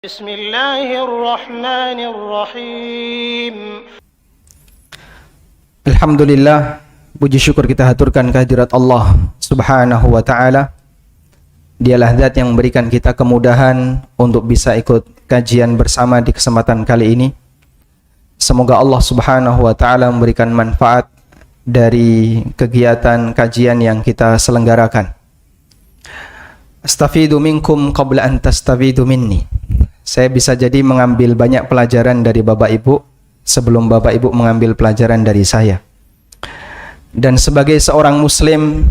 Bismillahirrahmanirrahim. Alhamdulillah, puji syukur kita haturkan kehadirat Allah Subhanahu wa ta'ala. Dialah zat yang memberikan kita kemudahan untuk bisa ikut kajian bersama di kesempatan kali ini. Semoga Allah Subhanahu wa ta'ala memberikan manfaat dari kegiatan kajian yang kita selenggarakan. Astafidu minkum qabla an tastafidu minni. Saya bisa jadi mengambil banyak pelajaran dari Bapak Ibu sebelum Bapak Ibu mengambil pelajaran dari saya. Dan sebagai seorang muslim,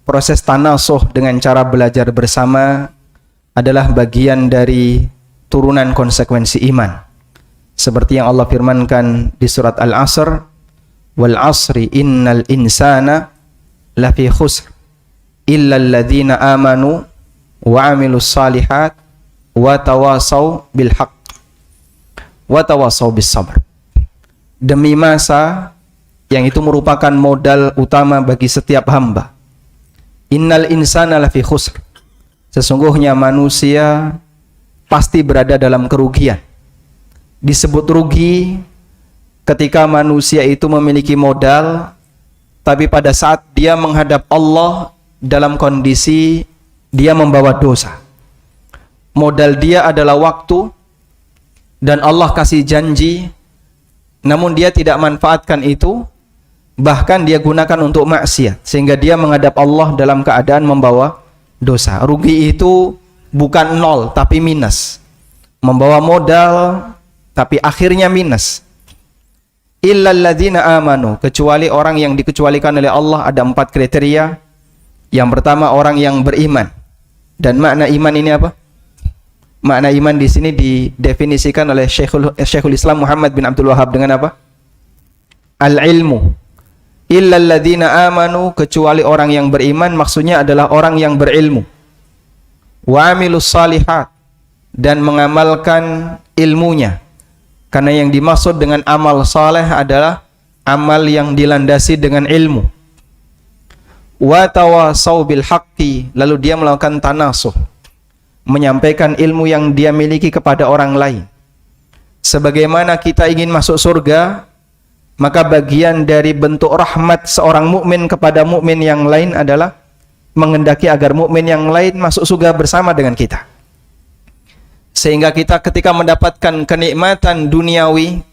proses tanasuh dengan cara belajar bersama adalah bagian dari turunan konsekuensi iman. Seperti yang Allah firmankan di surat Al-Asr, "Wal 'asri innal insana lafi khusr illa alladhina amanu wa 'amilus shalihat wa tawasaw bil haqq wa tawasaw bis sabr." Demi masa yang itu merupakan modal utama bagi setiap hamba. Innal insana lafi khusr. Sesungguhnya manusia pasti berada dalam kerugian. Disebut rugi ketika manusia itu memiliki modal, tapi pada saat dia menghadap Allah dalam kondisi dia membawa dosa. Modal dia adalah waktu, dan Allah kasih janji, namun dia tidak manfaatkan itu, bahkan dia gunakan untuk maksiat, sehingga dia menghadap Allah dalam keadaan membawa dosa. Rugi itu bukan nol, tapi minus. Membawa modal, tapi akhirnya minus. Illal ladzina amanu, kecuali orang yang dikecualikan oleh Allah. Ada 4 kriteria. Yang pertama, orang yang beriman. Dan makna iman ini apa? Makna iman di sini didefinisikan oleh Syekhul Islam Muhammad bin Abdul Wahab dengan apa? Al-ilmu. Illal ladzina amanu, kecuali orang yang beriman, maksudnya adalah orang yang berilmu. Wa 'amilus shalihat, dan mengamalkan ilmunya. Karena yang dimaksud dengan amal saleh adalah amal yang dilandasi dengan ilmu. Wa tawasaw bil haqqi, lalu dia melakukan tanasuh, menyampaikan ilmu yang dia miliki kepada orang lain. Sebagaimana kita ingin masuk surga, maka bagian dari bentuk rahmat seorang mukmin kepada mukmin yang lain adalah menghendaki agar mukmin yang lain masuk surga bersama dengan kita. Sehingga kita ketika mendapatkan kenikmatan duniawi,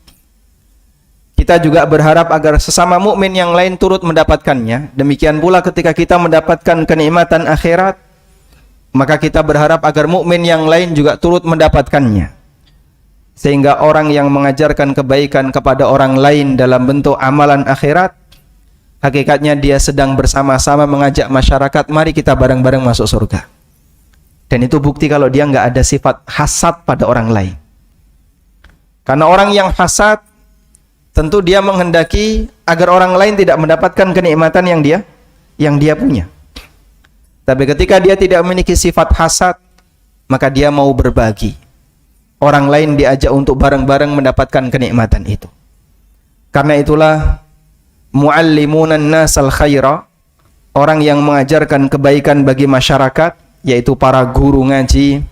kita juga berharap agar sesama mukmin yang lain turut mendapatkannya. Demikian pula ketika kita mendapatkan kenikmatan akhirat, maka kita berharap agar mukmin yang lain juga turut mendapatkannya. Sehingga orang yang mengajarkan kebaikan kepada orang lain dalam bentuk amalan akhirat, hakikatnya dia sedang bersama-sama mengajak masyarakat, mari kita bareng-bareng masuk surga. Dan itu bukti kalau dia nggak ada sifat hasad pada orang lain. Karena orang yang hasad, tentu dia menghendaki agar orang lain tidak mendapatkan kenikmatan yang dia punya. Tapi ketika dia tidak memiliki sifat hasad, maka dia mau berbagi. Orang lain diajak untuk bareng-bareng mendapatkan kenikmatan itu. Karena itulah muallimunan nasal khaira, orang yang mengajarkan kebaikan bagi masyarakat, yaitu para guru ngaji,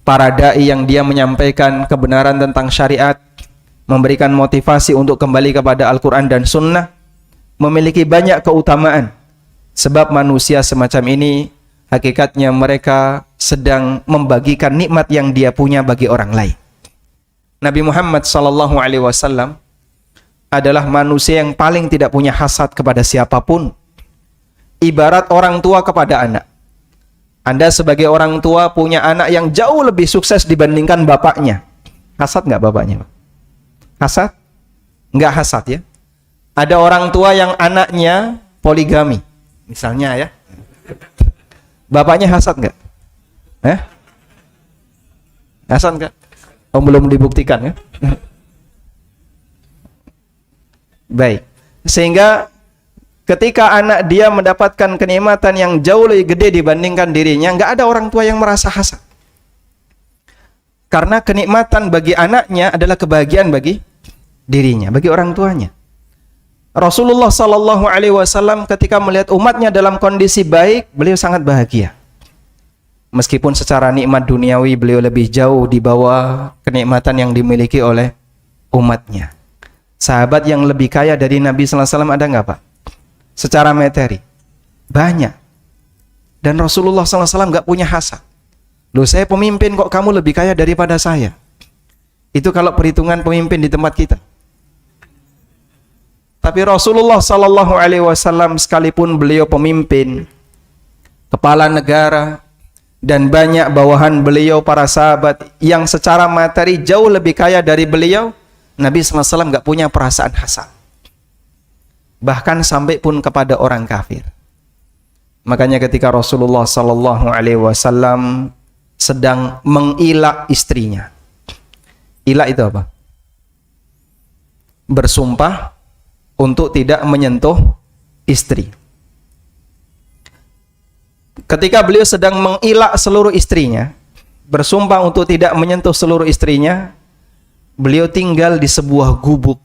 para dai yang dia menyampaikan kebenaran tentang syariat, memberikan motivasi untuk kembali kepada Al-Quran dan Sunnah, memiliki banyak keutamaan. Sebab manusia semacam ini hakikatnya mereka sedang membagikan nikmat yang dia punya bagi orang lain. Nabi Muhammad SAW adalah manusia yang paling tidak punya hasad kepada siapapun. Ibarat orang tua kepada anak. Anda sebagai orang tua punya anak yang jauh lebih sukses dibandingkan bapaknya. Hasad nggak bapaknya? Hasad? Nggak hasad ya. Ada orang tua yang anaknya poligami, misalnya ya. Bapaknya hasad nggak? Hasad nggak? Oh, belum dibuktikan ya. Baik. Sehingga ketika anak dia mendapatkan kenikmatan yang jauh lebih gede dibandingkan dirinya, nggak ada orang tua yang merasa hasad. Karena kenikmatan bagi anaknya adalah kebahagiaan bagi dirinya, bagi orang tuanya. Rasulullah SAW ketika melihat umatnya dalam kondisi baik, beliau sangat bahagia. Meskipun secara nikmat duniawi beliau lebih jauh di bawah kenikmatan yang dimiliki oleh umatnya. Sahabat yang lebih kaya dari Nabi sallallahu alaihi wasallam ada nggak, Pak? Secara materi banyak. Dan Rasulullah sallallahu alaihi wasallam nggak punya hasad. Loh, saya pemimpin kok kamu lebih kaya daripada saya? Itu kalau perhitungan pemimpin di tempat kita. Tapi Rasulullah sallallahu alaihi wasallam sekalipun beliau pemimpin, kepala negara, dan banyak bawahan beliau para sahabat yang secara materi jauh lebih kaya dari beliau, Nabi sallallahu alaihi wasallam nggak punya perasaan hasad. Bahkan sampai pun kepada orang kafir. Makanya ketika Rasulullah sallallahu alaihi wasallam sedang mengilak istrinya. Ilak itu apa? Bersumpah untuk tidak menyentuh istri. Ketika beliau sedang mengilak seluruh istrinya, bersumpah untuk tidak menyentuh seluruh istrinya, beliau tinggal di sebuah gubuk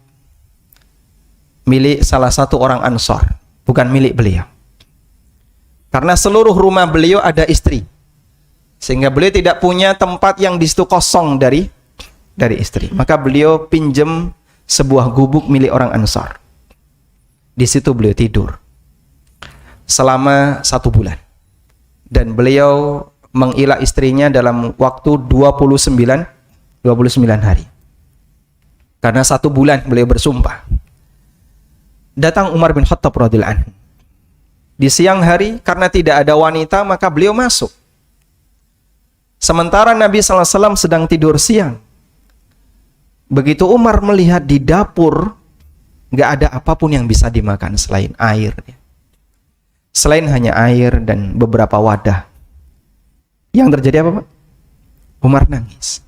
milik salah satu orang Ansor, bukan milik beliau. Karena seluruh rumah beliau ada istri, sehingga beliau tidak punya tempat yang di situ kosong dari istri. Maka beliau pinjam sebuah gubuk milik orang Ansor. Di situ beliau tidur selama 1 bulan. Dan beliau mengilak istrinya dalam waktu 29 hari. Karena 1 bulan beliau bersumpah. Datang Umar bin Khattab radhiyallahu anhu. Di siang hari, karena tidak ada wanita, maka beliau masuk. Sementara Nabi sallallahu alaihi wasallam sedang tidur siang. Begitu Umar melihat di dapur, nggak ada apapun yang bisa dimakan selain air. Selain hanya air dan beberapa wadah. Yang terjadi apa, Pak? Umar nangis.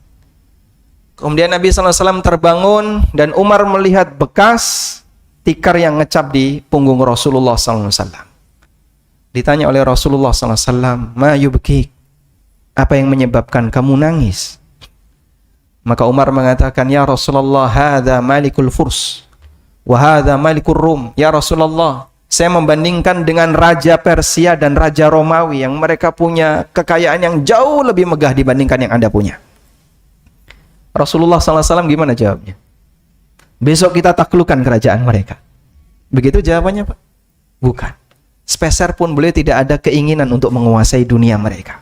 Kemudian Nabi sallallahu alaihi wasallam terbangun dan Umar melihat bekas tikar yang ngecap di punggung Rasulullah sallallahu alaihi wasallam. Ditanya oleh Rasulullah sallallahu alaihi wasallam, "Ma yubkik?" Apa yang menyebabkan kamu nangis? Maka Umar mengatakan, "Ya Rasulullah, hadza malikul Furs wa hadza malikur Rum." Ya Rasulullah, saya membandingkan dengan Raja Persia dan Raja Romawi yang mereka punya kekayaan yang jauh lebih megah dibandingkan yang Anda punya. Rasulullah SAW gimana jawabnya? Besok kita taklukkan kerajaan mereka. Begitu jawabannya, Pak? Bukan. Sepeser pun beliau tidak ada keinginan untuk menguasai dunia mereka.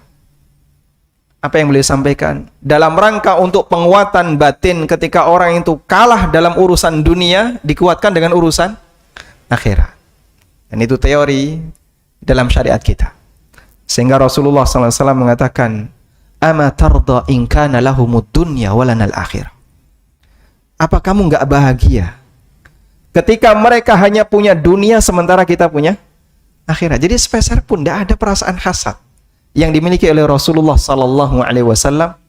Apa yang beliau sampaikan? Dalam rangka untuk penguatan batin ketika orang itu kalah dalam urusan dunia, dikuatkan dengan urusan akhirat. Dan itu teori dalam syariat kita. Sehingga Rasulullah SAW mengatakan, "Ama tarda in kana lahumud dunya walanal akhirah." Apa kamu nggak bahagia ketika mereka hanya punya dunia sementara kita punya akhirat? Jadi sepeser pun tidak ada perasaan hasad yang dimiliki oleh Rasulullah SAW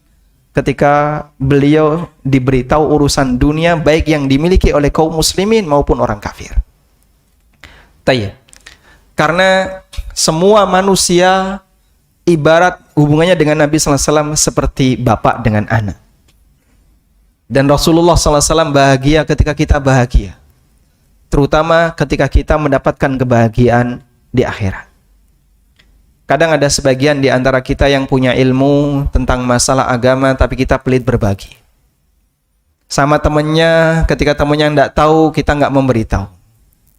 ketika beliau diberitahu urusan dunia baik yang dimiliki oleh kaum muslimin maupun orang kafir. Tayyib. Karena semua manusia ibarat hubungannya dengan Nabi sallallahu alaihi wasallam seperti bapak dengan anak. Dan Rasulullah sallallahu alaihi wasallam bahagia ketika kita bahagia. Terutama ketika kita mendapatkan kebahagiaan di akhirat. Kadang ada sebagian di antara kita yang punya ilmu tentang masalah agama tapi kita pelit berbagi. Sama temannya, ketika temannya tidak tahu, kita nggak memberitahu.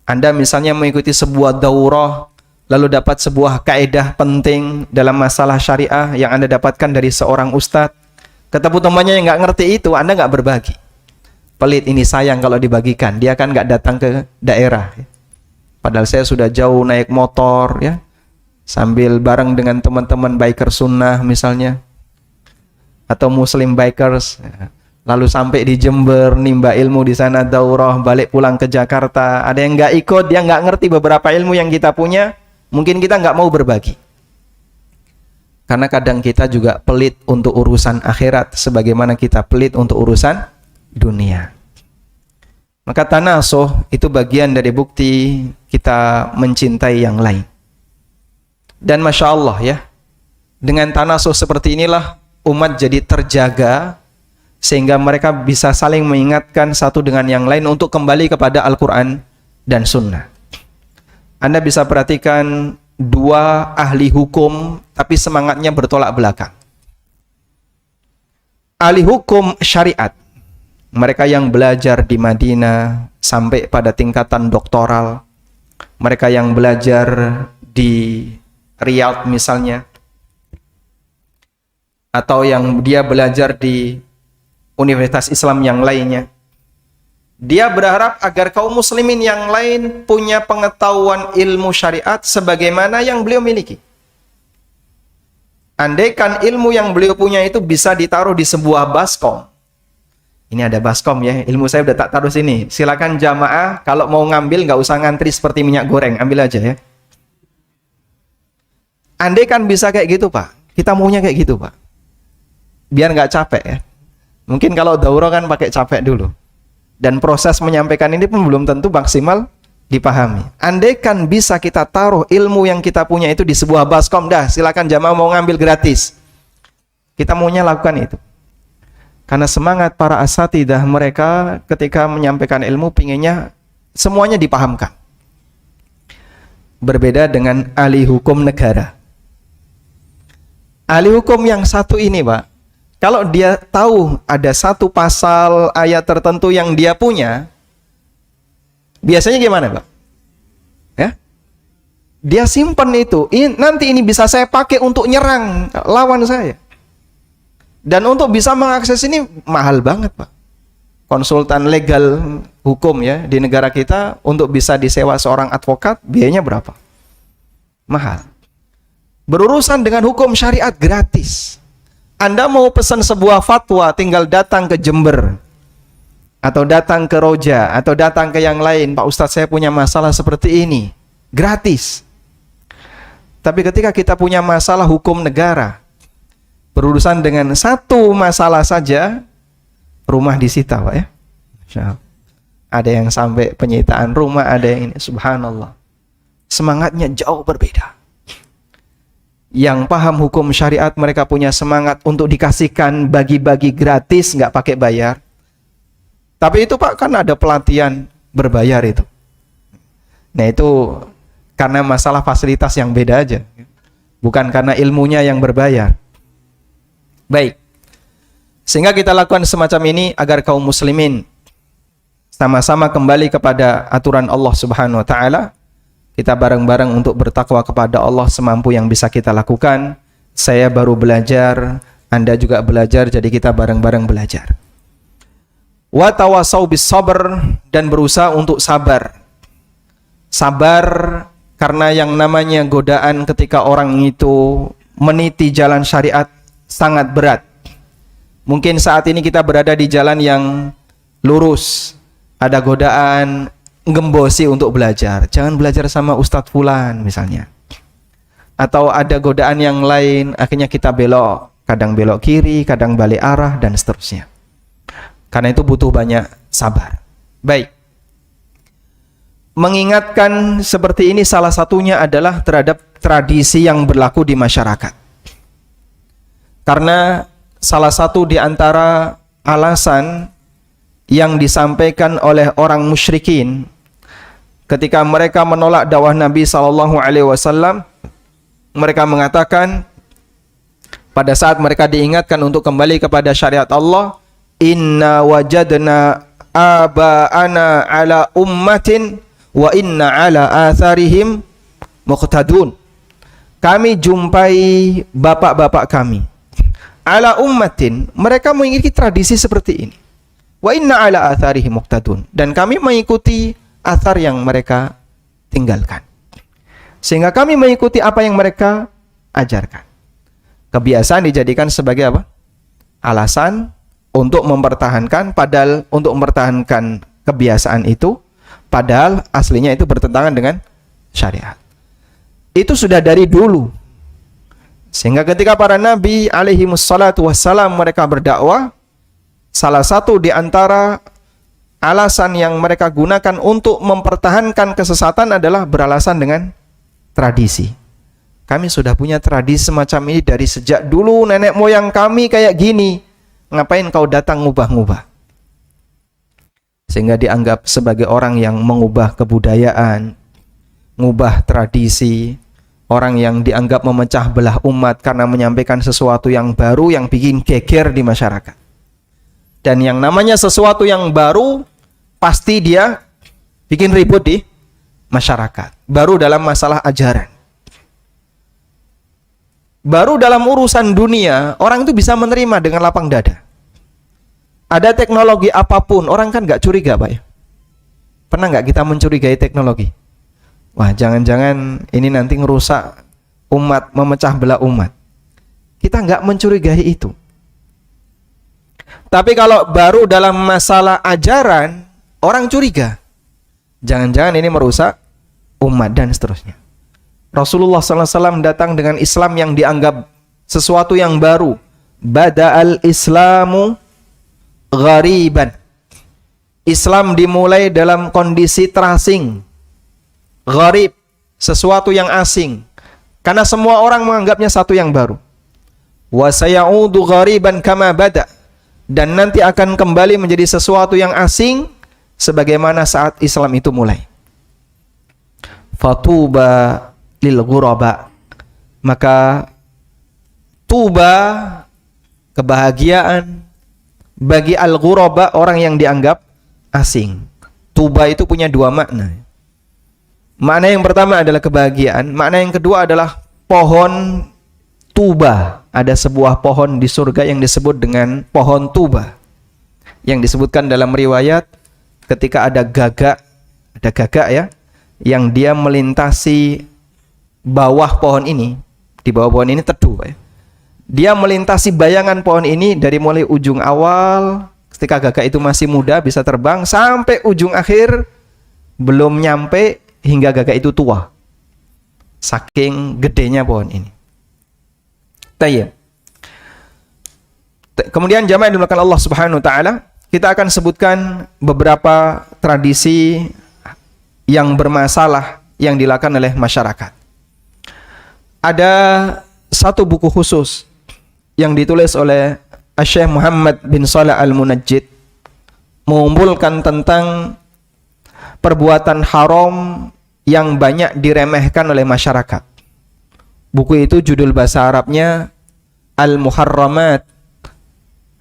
Anda misalnya mengikuti sebuah daurah, lalu dapat sebuah kaidah penting dalam masalah syariah yang Anda dapatkan dari seorang ustadz. Ketemu temannya yang nggak ngerti itu, Anda nggak berbagi. Pelit, ini sayang kalau dibagikan. Dia kan nggak datang ke daerah. Padahal saya sudah jauh naik motor, ya, sambil bareng dengan teman-teman biker sunnah misalnya, atau muslim bikers. Lalu sampai di Jember, nimba ilmu di sana, daurah, balik pulang ke Jakarta. Ada yang nggak ikut, dia nggak ngerti beberapa ilmu yang kita punya. Mungkin kita nggak mau berbagi. Karena kadang kita juga pelit untuk urusan akhirat, sebagaimana kita pelit untuk urusan dunia. Maka tanasuh itu bagian dari bukti kita mencintai yang lain. Dan Masya Allah ya, dengan tanasuh seperti inilah umat jadi terjaga, sehingga mereka bisa saling mengingatkan satu dengan yang lain untuk kembali kepada Al-Quran dan Sunnah. Anda bisa perhatikan dua ahli hukum tapi semangatnya bertolak belakang. Ahli hukum syariat, mereka yang belajar di Madinah sampai pada tingkatan doktoral, mereka yang belajar di Riyadh misalnya, atau yang dia belajar di universitas Islam yang lainnya, dia berharap agar kaum muslimin yang lain punya pengetahuan ilmu syariat sebagaimana yang beliau miliki. Andaikan ilmu yang beliau punya itu bisa ditaruh di sebuah baskom. Ini ada baskom ya, ilmu saya udah tak taruh sini. Silakan jamaah kalau mau ngambil nggak usah ngantri seperti minyak goreng, ambil aja ya. Andaikan bisa kayak gitu Pak, kita maunya kayak gitu Pak. Biar nggak capek ya. Mungkin kalau daurah kan pakai capek dulu. Dan proses menyampaikan ini pun belum tentu maksimal dipahami. Andaikan bisa kita taruh ilmu yang kita punya itu di sebuah baskom, dah silakan jamaah mau ngambil gratis. Kita maunya lakukan itu. Karena semangat para asatidah mereka ketika menyampaikan ilmu pinginnya semuanya dipahamkan. Berbeda dengan ahli hukum negara. Ahli hukum yang satu ini Pak, kalau dia tahu ada satu pasal ayat tertentu yang dia punya, biasanya gimana Pak? Ya, dia simpan itu. Nanti ini bisa saya pakai untuk nyerang lawan saya. Dan untuk bisa mengakses ini mahal banget Pak. Konsultan legal hukum ya di negara kita untuk bisa disewa seorang advokat biayanya berapa? Mahal. Berurusan dengan hukum syariat gratis. Anda mau pesan sebuah fatwa tinggal datang ke Jember atau datang ke Roja atau datang ke yang lain, Pak Ustadz saya punya masalah seperti ini, gratis. Tapi ketika kita punya masalah hukum negara, berurusan dengan satu masalah saja, rumah disita Pak ya. Ada yang sampai penyitaan rumah, ada yang ini, subhanallah. Semangatnya jauh berbeda. Yang paham hukum syariat mereka punya semangat untuk dikasihkan bagi-bagi gratis, nggak pakai bayar. Tapi itu Pak kan ada pelatihan berbayar itu. Nah itu karena masalah fasilitas yang beda aja, bukan karena ilmunya yang berbayar. Baik, sehingga kita lakukan semacam ini agar kaum muslimin sama-sama kembali kepada aturan Allah Subhanahu wa Ta'ala. Kita bareng-bareng untuk bertakwa kepada Allah semampu yang bisa kita lakukan. Saya baru belajar, Anda juga belajar, jadi kita bareng-bareng belajar. Wa tawasau bis sabr, dan berusaha untuk sabar. Sabar karena yang namanya godaan ketika orang itu meniti jalan syariat sangat berat. Mungkin saat ini kita berada di jalan yang lurus, ada godaan gembosi untuk belajar. Jangan belajar sama Ustadz Fulan misalnya. Atau ada godaan yang lain, akhirnya kita belok. Kadang belok kiri, kadang balik arah, dan seterusnya. Karena itu butuh banyak sabar. Baik. Mengingatkan seperti ini salah satunya adalah terhadap tradisi yang berlaku di masyarakat. Karena salah satu di antara alasan yang disampaikan oleh orang musyrikin ketika mereka menolak dakwah Nabi SAW, mereka mengatakan pada saat mereka diingatkan untuk kembali kepada syariat Allah, inna wajadna aba'ana ala ummatin wa inna ala atharihim muqtadun. Kami jumpai bapak-bapak kami ala ummatin, mereka mengikuti tradisi seperti ini. Wa inna ala atharihim muqtadun, dan kami mengikuti athar yang mereka tinggalkan. Sehingga kami mengikuti apa yang mereka ajarkan. Kebiasaan dijadikan sebagai apa? Alasan untuk mempertahankan, padahal untuk mempertahankan kebiasaan itu, padahal aslinya itu bertentangan dengan syariat. Itu sudah dari dulu. Sehingga ketika para nabi alaihi wassalatu wassalam mereka berdakwah, salah satu di antara alasan yang mereka gunakan untuk mempertahankan kesesatan adalah beralasan dengan tradisi. Kami sudah punya tradisi semacam ini dari sejak dulu, nenek moyang kami kayak gini. Ngapain kau datang ngubah-ngubah? Sehingga dianggap sebagai orang yang mengubah kebudayaan, ngubah tradisi, orang yang dianggap memecah belah umat karena menyampaikan sesuatu yang baru yang bikin geger di masyarakat. Dan yang namanya sesuatu yang baru pasti dia bikin ribut di masyarakat. Baru dalam masalah ajaran. Baru dalam urusan dunia, orang itu bisa menerima dengan lapang dada. Ada teknologi apapun, orang kan nggak curiga, Pak ya? Pernah nggak kita mencurigai teknologi? Wah, jangan-jangan ini nanti ngerusak umat, memecah belah umat. Kita nggak mencurigai itu. Tapi kalau baru dalam masalah ajaran, orang curiga. Jangan-jangan ini merusak umat dan seterusnya. Rasulullah SAW datang dengan Islam yang dianggap sesuatu yang baru. Bada'al Islamu ghariban. Islam dimulai dalam kondisi terasing. Gharib, sesuatu yang asing. Karena semua orang menganggapnya satu yang baru. Wa sayaudu ghariban kama bada. Dan nanti akan kembali menjadi sesuatu yang asing sebagaimana saat Islam itu mulai. Fatuba lil ghuraba. Maka tuba, kebahagiaan bagi al-ghuraba, orang yang dianggap asing. Tuba itu punya dua makna. Makna yang pertama adalah kebahagiaan, makna yang kedua adalah pohon tuba. Ada sebuah pohon di surga yang disebut dengan pohon tuba. Yang disebutkan dalam riwayat ketika ada gagak ya, yang dia melintasi bawah pohon ini, di bawah pohon ini teduh ya. Dia melintasi bayangan pohon ini dari mulai ujung awal ketika gagak itu masih muda bisa terbang sampai ujung akhir belum nyampe hingga gagak itu tua. Saking gedenya pohon ini. Tayyib. Kemudian jamaah yang dimuliakan Allah Subhanahu wa taala, kita akan sebutkan beberapa tradisi yang bermasalah yang dilakukan oleh masyarakat. Ada satu buku khusus yang ditulis oleh Syekh Muhammad bin Shalih Al-Munajjid mengumpulkan tentang perbuatan haram yang banyak diremehkan oleh masyarakat. Buku itu judul bahasa Arabnya Al-Muharramat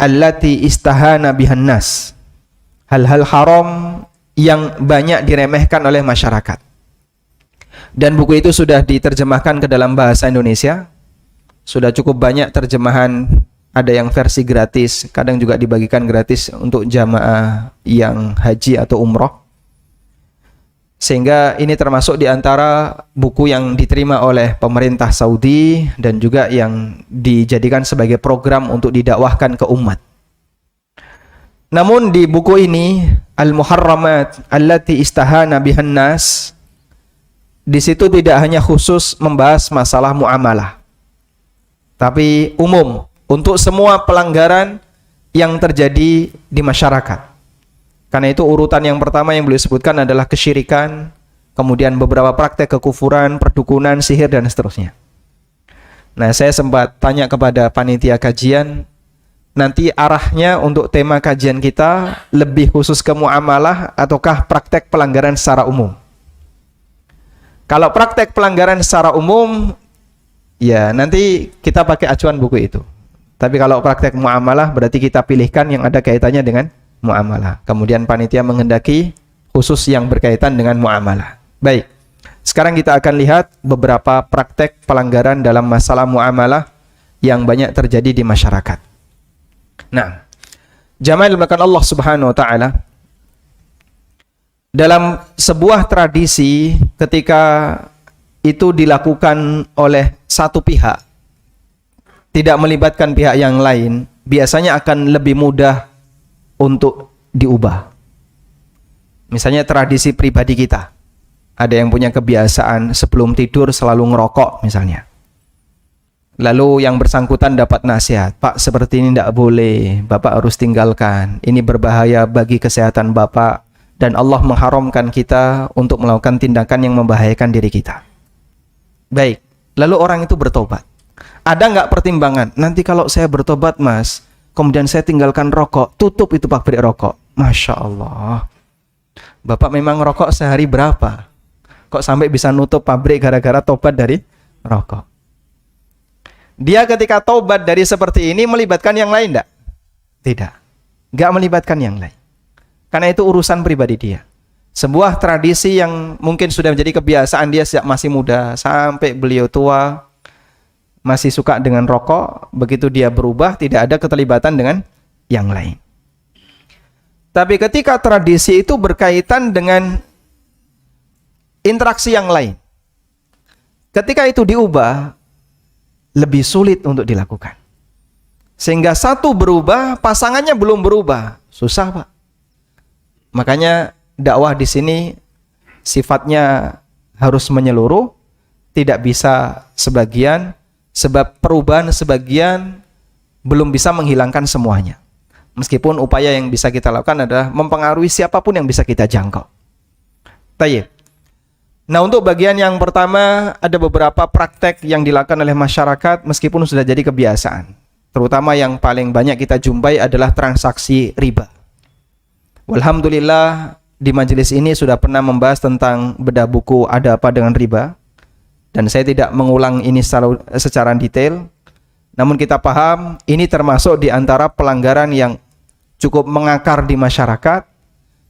Allati Istahana Bihan Nas. Hal-hal haram yang banyak diremehkan oleh masyarakat. Dan buku itu sudah diterjemahkan ke dalam bahasa Indonesia. Sudah cukup banyak terjemahan, ada yang versi gratis, kadang juga dibagikan gratis untuk jamaah yang haji atau umroh. Sehingga ini termasuk di antara buku yang diterima oleh pemerintah Saudi dan juga yang dijadikan sebagai program untuk didakwahkan ke umat. Namun di buku ini Al-Muharramat Allati Istahana Bihan Nas, di situ tidak hanya khusus membahas masalah muamalah, tapi umum untuk semua pelanggaran yang terjadi di masyarakat. Karena itu urutan yang pertama yang beliau sebutkan adalah kesyirikan, kemudian beberapa praktek kekufuran, perdukunan, sihir, dan seterusnya. Nah, saya sempat tanya kepada panitia kajian, nanti arahnya untuk tema kajian kita lebih khusus ke muamalah ataukah praktek pelanggaran secara umum? Kalau praktek pelanggaran secara umum, ya nanti kita pakai acuan buku itu. Tapi kalau praktek muamalah berarti kita pilihkan yang ada kaitannya dengan muamalah. Kemudian panitia menghendaki khusus yang berkaitan dengan muamalah. Baik. Sekarang kita akan lihat beberapa praktek pelanggaran dalam masalah muamalah yang banyak terjadi di masyarakat. Nah, jamaah dimuliakan Allah Subhanahu wa taala, dalam sebuah tradisi ketika itu dilakukan oleh satu pihak, tidak melibatkan pihak yang lain, biasanya akan lebih mudah untuk diubah. Misalnya tradisi pribadi kita, ada yang punya kebiasaan sebelum tidur selalu ngerokok misalnya. Lalu yang bersangkutan dapat nasihat, Pak, seperti ini tidak boleh, Bapak harus tinggalkan, ini berbahaya bagi kesehatan Bapak, dan Allah mengharamkan kita untuk melakukan tindakan yang membahayakan diri kita. Baik, lalu orang itu bertobat. Ada nggak pertimbangan, nanti kalau saya bertobat mas, kemudian saya tinggalkan rokok, tutup itu pabrik rokok. Masya Allah, Bapak memang rokok sehari berapa? Kok sampai bisa nutup pabrik gara-gara tobat dari rokok. Dia ketika taubat dari seperti ini melibatkan yang lain enggak? Tidak. Enggak melibatkan yang lain. Karena itu urusan pribadi dia. Sebuah tradisi yang mungkin sudah menjadi kebiasaan dia sejak masih muda sampai beliau tua masih suka dengan rokok, begitu dia berubah tidak ada keterlibatan dengan yang lain. Tapi ketika tradisi itu berkaitan dengan interaksi yang lain, ketika itu diubah, lebih sulit untuk dilakukan. Sehingga satu berubah, pasangannya belum berubah. Susah, Pak. Makanya dakwah di sini sifatnya harus menyeluruh, tidak bisa sebagian, sebab perubahan sebagian belum bisa menghilangkan semuanya. Meskipun upaya yang bisa kita lakukan adalah mempengaruhi siapapun yang bisa kita jangkau. Tayyib. Nah, untuk bagian yang pertama ada beberapa praktek yang dilakukan oleh masyarakat meskipun sudah jadi kebiasaan. Terutama yang paling banyak kita jumpai adalah transaksi riba. Walhamdulillah di majelis ini sudah pernah membahas tentang bedah buku Ada Apa Dengan Riba. Dan saya tidak mengulang ini secara detail. Namun kita paham ini termasuk di antara pelanggaran yang cukup mengakar di masyarakat.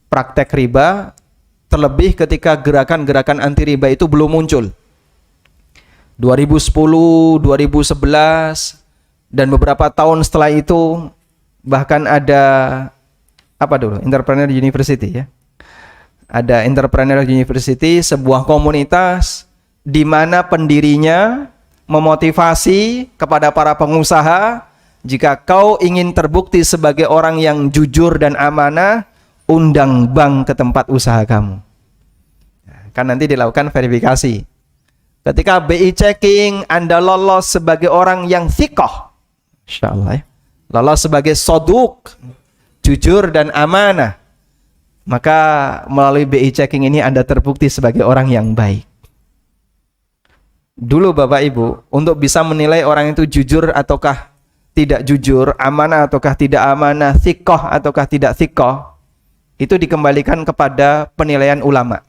Praktek riba, terlebih ketika gerakan-gerakan anti riba itu belum muncul. 2010, 2011, dan beberapa tahun setelah itu bahkan ada Entrepreneur University ya. Ada Entrepreneur University, sebuah komunitas di mana pendirinya memotivasi kepada para pengusaha, jika kau ingin terbukti sebagai orang yang jujur dan amanah, undang bank ke tempat usaha kamu. Kan nanti dilakukan verifikasi. Ketika BI checking, Anda lolos sebagai orang yang thiqah, insyaallah ya, lolos sebagai soduk, jujur dan amanah, maka melalui BI checking ini Anda terbukti sebagai orang yang baik. Dulu Bapak Ibu, untuk bisa menilai orang itu jujur ataukah tidak jujur, amanah ataukah tidak amanah, thiqah ataukah tidak thiqah, itu dikembalikan kepada penilaian ulama.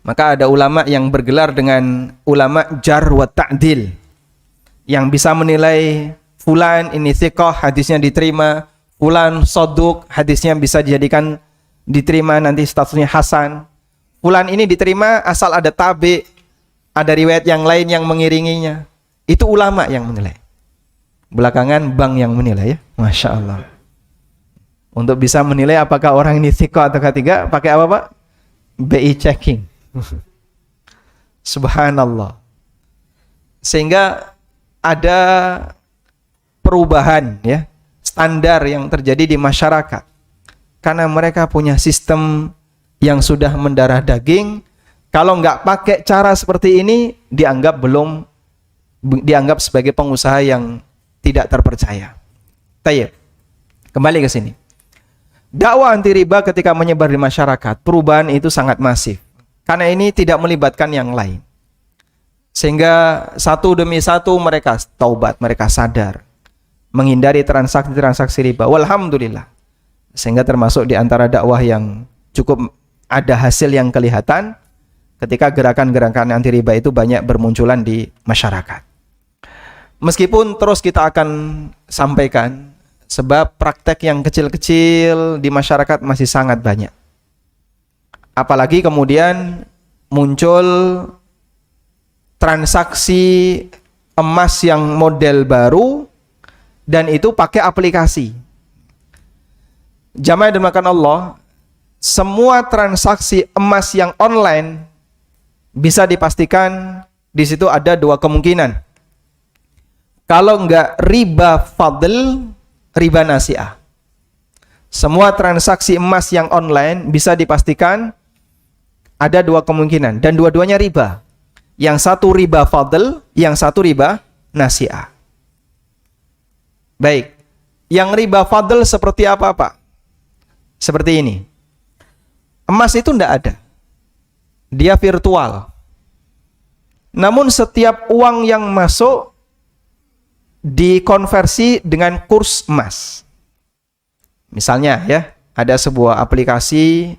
Maka ada ulama yang bergelar dengan ulama jar wa ta'dil, yang bisa menilai fulan ini thiqah, hadisnya diterima, fulan soduk, hadisnya bisa dijadikan diterima, nanti statusnya hasan. Fulan ini diterima asal ada tabi, ada riwayat yang lain yang mengiringinya. Itu ulama yang menilai. Belakangan bank yang menilai ya. Masya Allah. Untuk bisa menilai apakah orang ini thiqah atau tidak, pakai apa Pak? BI checking. Subhanallah. Sehingga ada perubahan ya, standar yang terjadi di masyarakat. Karena mereka punya sistem yang sudah mendarah daging. Kalau nggak pakai cara seperti ini, dianggap sebagai pengusaha yang tidak terpercaya. Tayyib. Kembali ke sini. Dakwah anti riba ketika menyebar di masyarakat, perubahan itu sangat masif. Karena ini tidak melibatkan yang lain. Sehingga satu demi satu mereka taubat, mereka sadar, menghindari transaksi riba. Walhamdulillah. Sehingga termasuk di antara dakwah yang cukup ada hasil yang kelihatan ketika gerakan-gerakan anti riba itu banyak bermunculan di masyarakat. Meskipun terus kita akan sampaikan, sebab praktek yang kecil-kecil di masyarakat masih sangat banyak. Apalagi kemudian muncul transaksi emas yang model baru dan itu pakai aplikasi. Jamaah yang dimuliakan Allah, semua transaksi emas yang online bisa dipastikan di situ ada dua kemungkinan. Kalau enggak riba fadl, riba nasi'ah. Semua transaksi emas yang online bisa dipastikan ada dua kemungkinan dan dua-duanya riba. Yang satu riba fadl, yang satu riba nasi'ah. Baik. Yang riba fadl seperti apa, Pak? Seperti ini. Emas itu enggak ada. Dia virtual. Namun setiap uang yang masuk dikonversi dengan kurs emas. Misalnya ya, ada sebuah aplikasi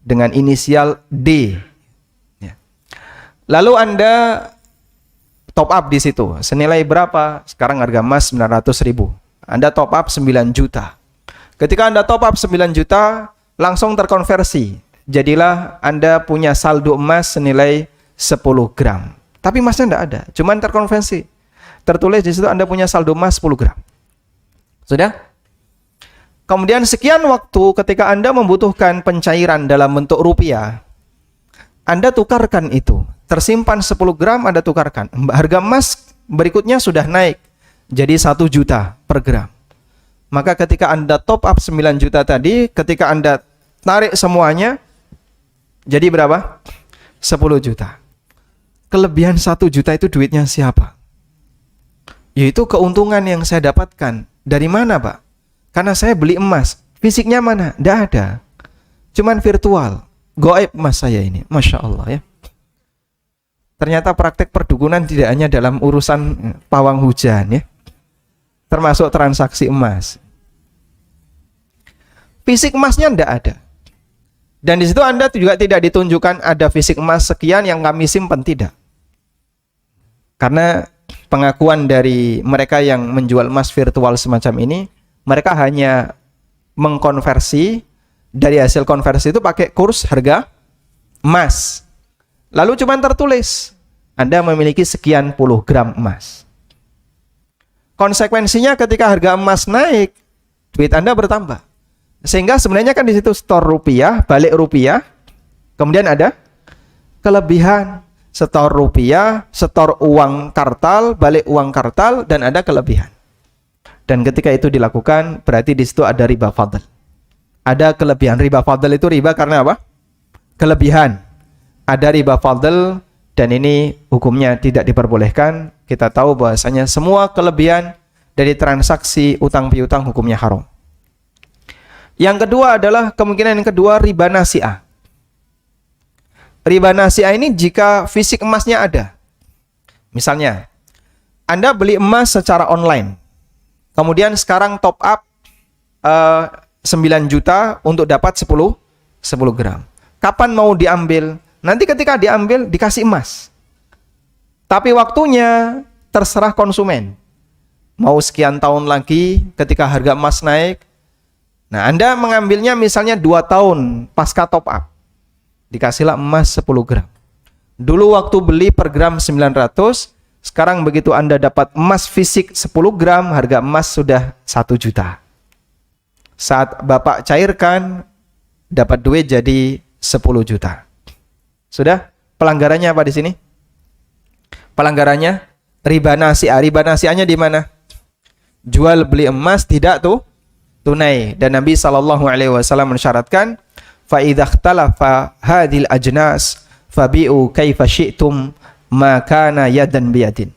dengan inisial D. Ya. Lalu Anda top up di situ. Senilai berapa? Sekarang harga emas 900.000. Anda top up 9 juta. Ketika Anda top up 9 juta, langsung terkonversi. Jadilah Anda punya saldo emas senilai 10 gram. Tapi emasnya tidak ada, cuman terkonversi. Tertulis di situ Anda punya saldo emas 10 gram. Sudah? Kemudian sekian waktu ketika Anda membutuhkan pencairan dalam bentuk rupiah, Anda tukarkan itu. Tersimpan 10 gram, Anda tukarkan. Harga emas berikutnya sudah naik jadi 1 juta per gram. Maka ketika Anda top up 9 juta tadi, ketika Anda tarik semuanya, jadi berapa? 10 juta. Kelebihan 1 juta itu duitnya siapa? Yaitu keuntungan yang saya dapatkan. Dari mana, Pak? Karena saya beli emas. Fisiknya mana? Tidak ada. Cuman virtual. Goib emas saya ini. Masya Allah ya. Ternyata praktek perdukunan tidak hanya dalam urusan pawang hujan ya. Termasuk transaksi emas. Fisik emasnya tidak ada. Dan di situ Anda juga tidak ditunjukkan ada fisik emas sekian yang kami simpan, tidak. Karena pengakuan dari mereka yang menjual emas virtual semacam ini, mereka hanya mengkonversi, dari hasil konversi itu pakai kurs harga emas. Lalu cuma tertulis, Anda memiliki sekian puluh gram emas. Konsekuensinya ketika harga emas naik, duit Anda bertambah. Sehingga sebenarnya kan di situ store rupiah, balik rupiah, kemudian ada kelebihan. Setor rupiah, setor uang kartal, balik uang kartal, dan ada kelebihan. Dan ketika itu dilakukan, berarti di situ ada riba fadl. Ada kelebihan. Riba fadl itu riba karena apa? Kelebihan. Ada riba fadl, dan ini hukumnya tidak diperbolehkan. Kita tahu bahwasanya semua kelebihan dari transaksi utang piutang hukumnya haram. Yang kedua adalah kemungkinan yang kedua riba nasi'ah. Riba nasi'ah ini jika fisik emasnya ada. Misalnya, Anda beli emas secara online. Kemudian sekarang top up 9 juta untuk dapat 10 gram. Kapan mau diambil? Nanti ketika diambil dikasih emas. Tapi waktunya terserah konsumen. Mau sekian tahun lagi ketika harga emas naik. Nah, Anda mengambilnya misalnya 2 tahun pasca top up. Dikasihlah emas 10 gram. Dulu waktu beli per gram 900, sekarang begitu Anda dapat emas fisik 10 gram, harga emas sudah 1 juta. Saat Bapak cairkan, dapat duit jadi 10 juta. Sudah? Pelanggarannya apa di sini? Pelanggarannya riba nasi'ah. Riba nasi'ahnya di mana? Jual beli emas tidak tunai. Dan Nabi SAW mensyaratkan, فَإِذَا اخْتَلَفَ هَذِهِ الْأَجْنَاسِ فَبِئُوا كَيْفَ شِئْتُمْ مَا كَانَ يَدًا بِيَدٍ.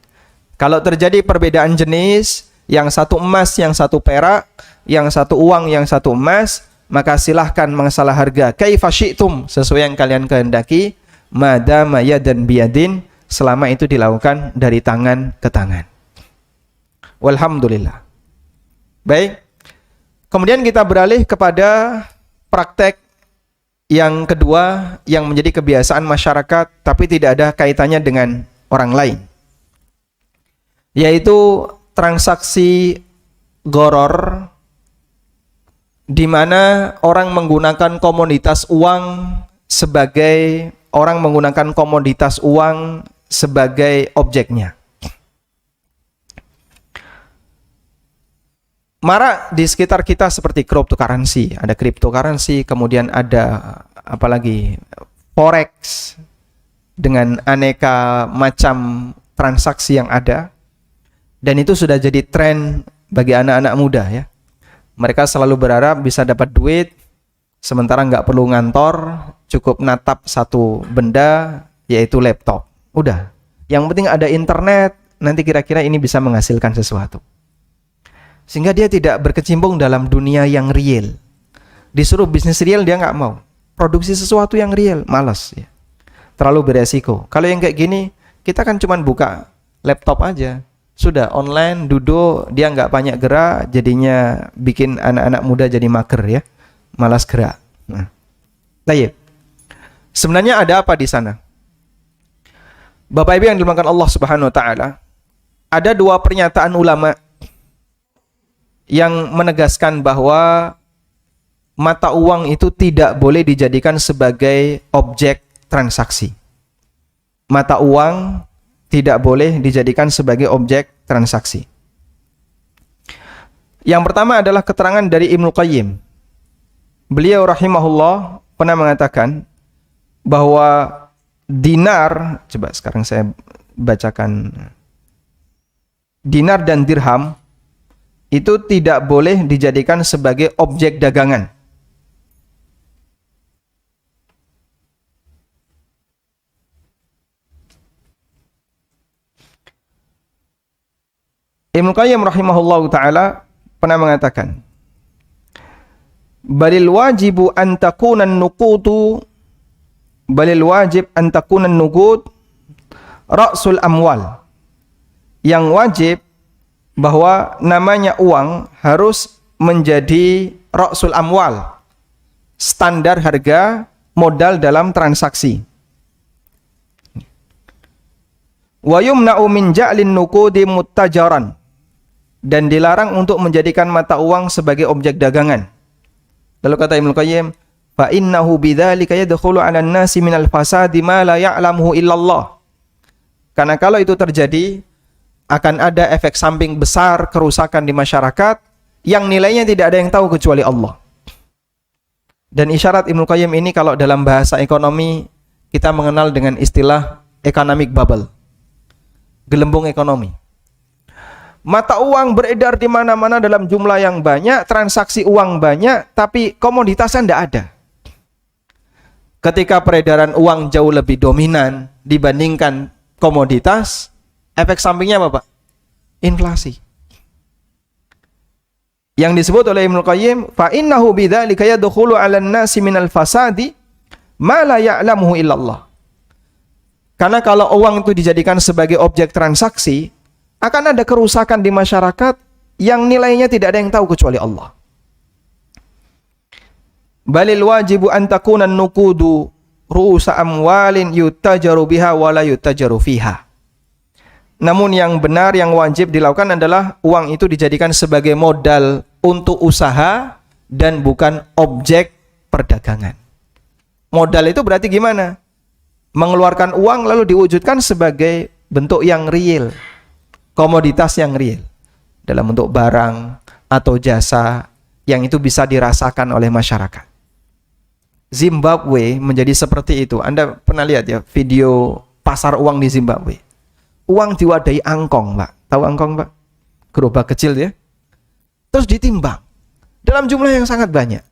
Kalau terjadi perbedaan jenis, yang satu emas, yang satu perak, yang satu uang, yang satu emas, maka silahkan mengasalah harga kaifa syi'tum, sesuai yang kalian kehendaki, madama yadan biyadin, selama itu dilakukan dari tangan ke tangan. Walhamdulillah. Baik. Kemudian kita beralih kepada praktek yang kedua yang menjadi kebiasaan masyarakat tapi tidak ada kaitannya dengan orang lain, yaitu transaksi gharar, di mana orang menggunakan komoditas uang sebagai objeknya. Marak di sekitar kita seperti cryptocurrency, ada cryptocurrency, kemudian ada apalagi forex dengan aneka macam transaksi yang ada, dan itu sudah jadi tren bagi anak-anak muda ya. Mereka selalu berharap bisa dapat duit, sementara nggak perlu ngantor, cukup natap satu benda, yaitu laptop. Udah, yang penting ada internet, nanti kira-kira ini bisa menghasilkan sesuatu. Sehingga dia tidak berkecimpung dalam dunia yang real. Disuruh bisnis real dia nggak mau. Produksi sesuatu yang real, malas ya. Terlalu beresiko. Kalau yang kayak gini, kita kan cuma buka laptop aja. Sudah online, duduk, dia nggak banyak gerak, jadinya bikin anak-anak muda jadi mager ya. Malas gerak. Nah, sebenarnya ada apa di sana? Bapak Ibu yang dimuliakan Allah Subhanahu wa taala, ada dua pernyataan ulama yang menegaskan bahwa mata uang itu tidak boleh dijadikan sebagai objek transaksi. Mata uang tidak boleh dijadikan sebagai objek transaksi. Yang pertama adalah keterangan dari Ibnu Qayyim. Beliau rahimahullah pernah mengatakan bahwa dinar, coba sekarang saya bacakan, dinar dan dirham itu tidak boleh dijadikan sebagai objek dagangan. Ibnu Qayyim rahimahullah ta'ala pernah mengatakan, balil wajibu an takuna nuqutu balil wajib an takuna nuqud ra'sul amwal. Yang wajib bahwa namanya uang harus menjadi ra'sul amwal, standar harga modal dalam transaksi. Wa yumna'u min ja'lin nuqudi muttajaran, dan dilarang untuk menjadikan mata uang sebagai objek dagangan. Lalu kata Ibnu Qayyim, fa innahu bidzalika yadkhulu 'alan nasi minal fasadi ma la ya'lamuhu illallah. Karena kalau itu terjadi akan ada efek samping besar, kerusakan di masyarakat yang nilainya tidak ada yang tahu kecuali Allah. Dan isyarat Ibnu Qayyim ini kalau dalam bahasa ekonomi kita mengenal dengan istilah economic bubble, gelembung ekonomi. Mata uang beredar di mana-mana dalam jumlah yang banyak, transaksi uang banyak, tapi komoditasnya tidak ada. Ketika peredaran uang jauh lebih dominan dibandingkan komoditas, efek sampingnya apa, Pak? Inflasi. Yang disebut oleh Ibnu Qayyim, fa innahu bidzalika yadkhulu 'alan nasi minal fasadi ma la ya'lamuhu illallah. Karena kalau uang itu dijadikan sebagai objek transaksi, akan ada kerusakan di masyarakat yang nilainya tidak ada yang tahu kecuali Allah. Balil wajibu an takuna nuqudu ru'usa amwalin yutajaru biha wa la yutajaru fiha. Namun yang benar, yang wajib dilakukan adalah uang itu dijadikan sebagai modal untuk usaha dan bukan objek perdagangan. Modal itu berarti gimana? Mengeluarkan uang lalu diwujudkan sebagai bentuk yang real, komoditas yang real, dalam bentuk barang atau jasa yang itu bisa dirasakan oleh masyarakat. Zimbabwe menjadi seperti itu. Anda pernah lihat ya video pasar uang di Zimbabwe? Uang diwadahi angkong, Pak. Tahu angkong, Pak? Gerobak kecil ya. Terus ditimbang dalam jumlah yang sangat banyak.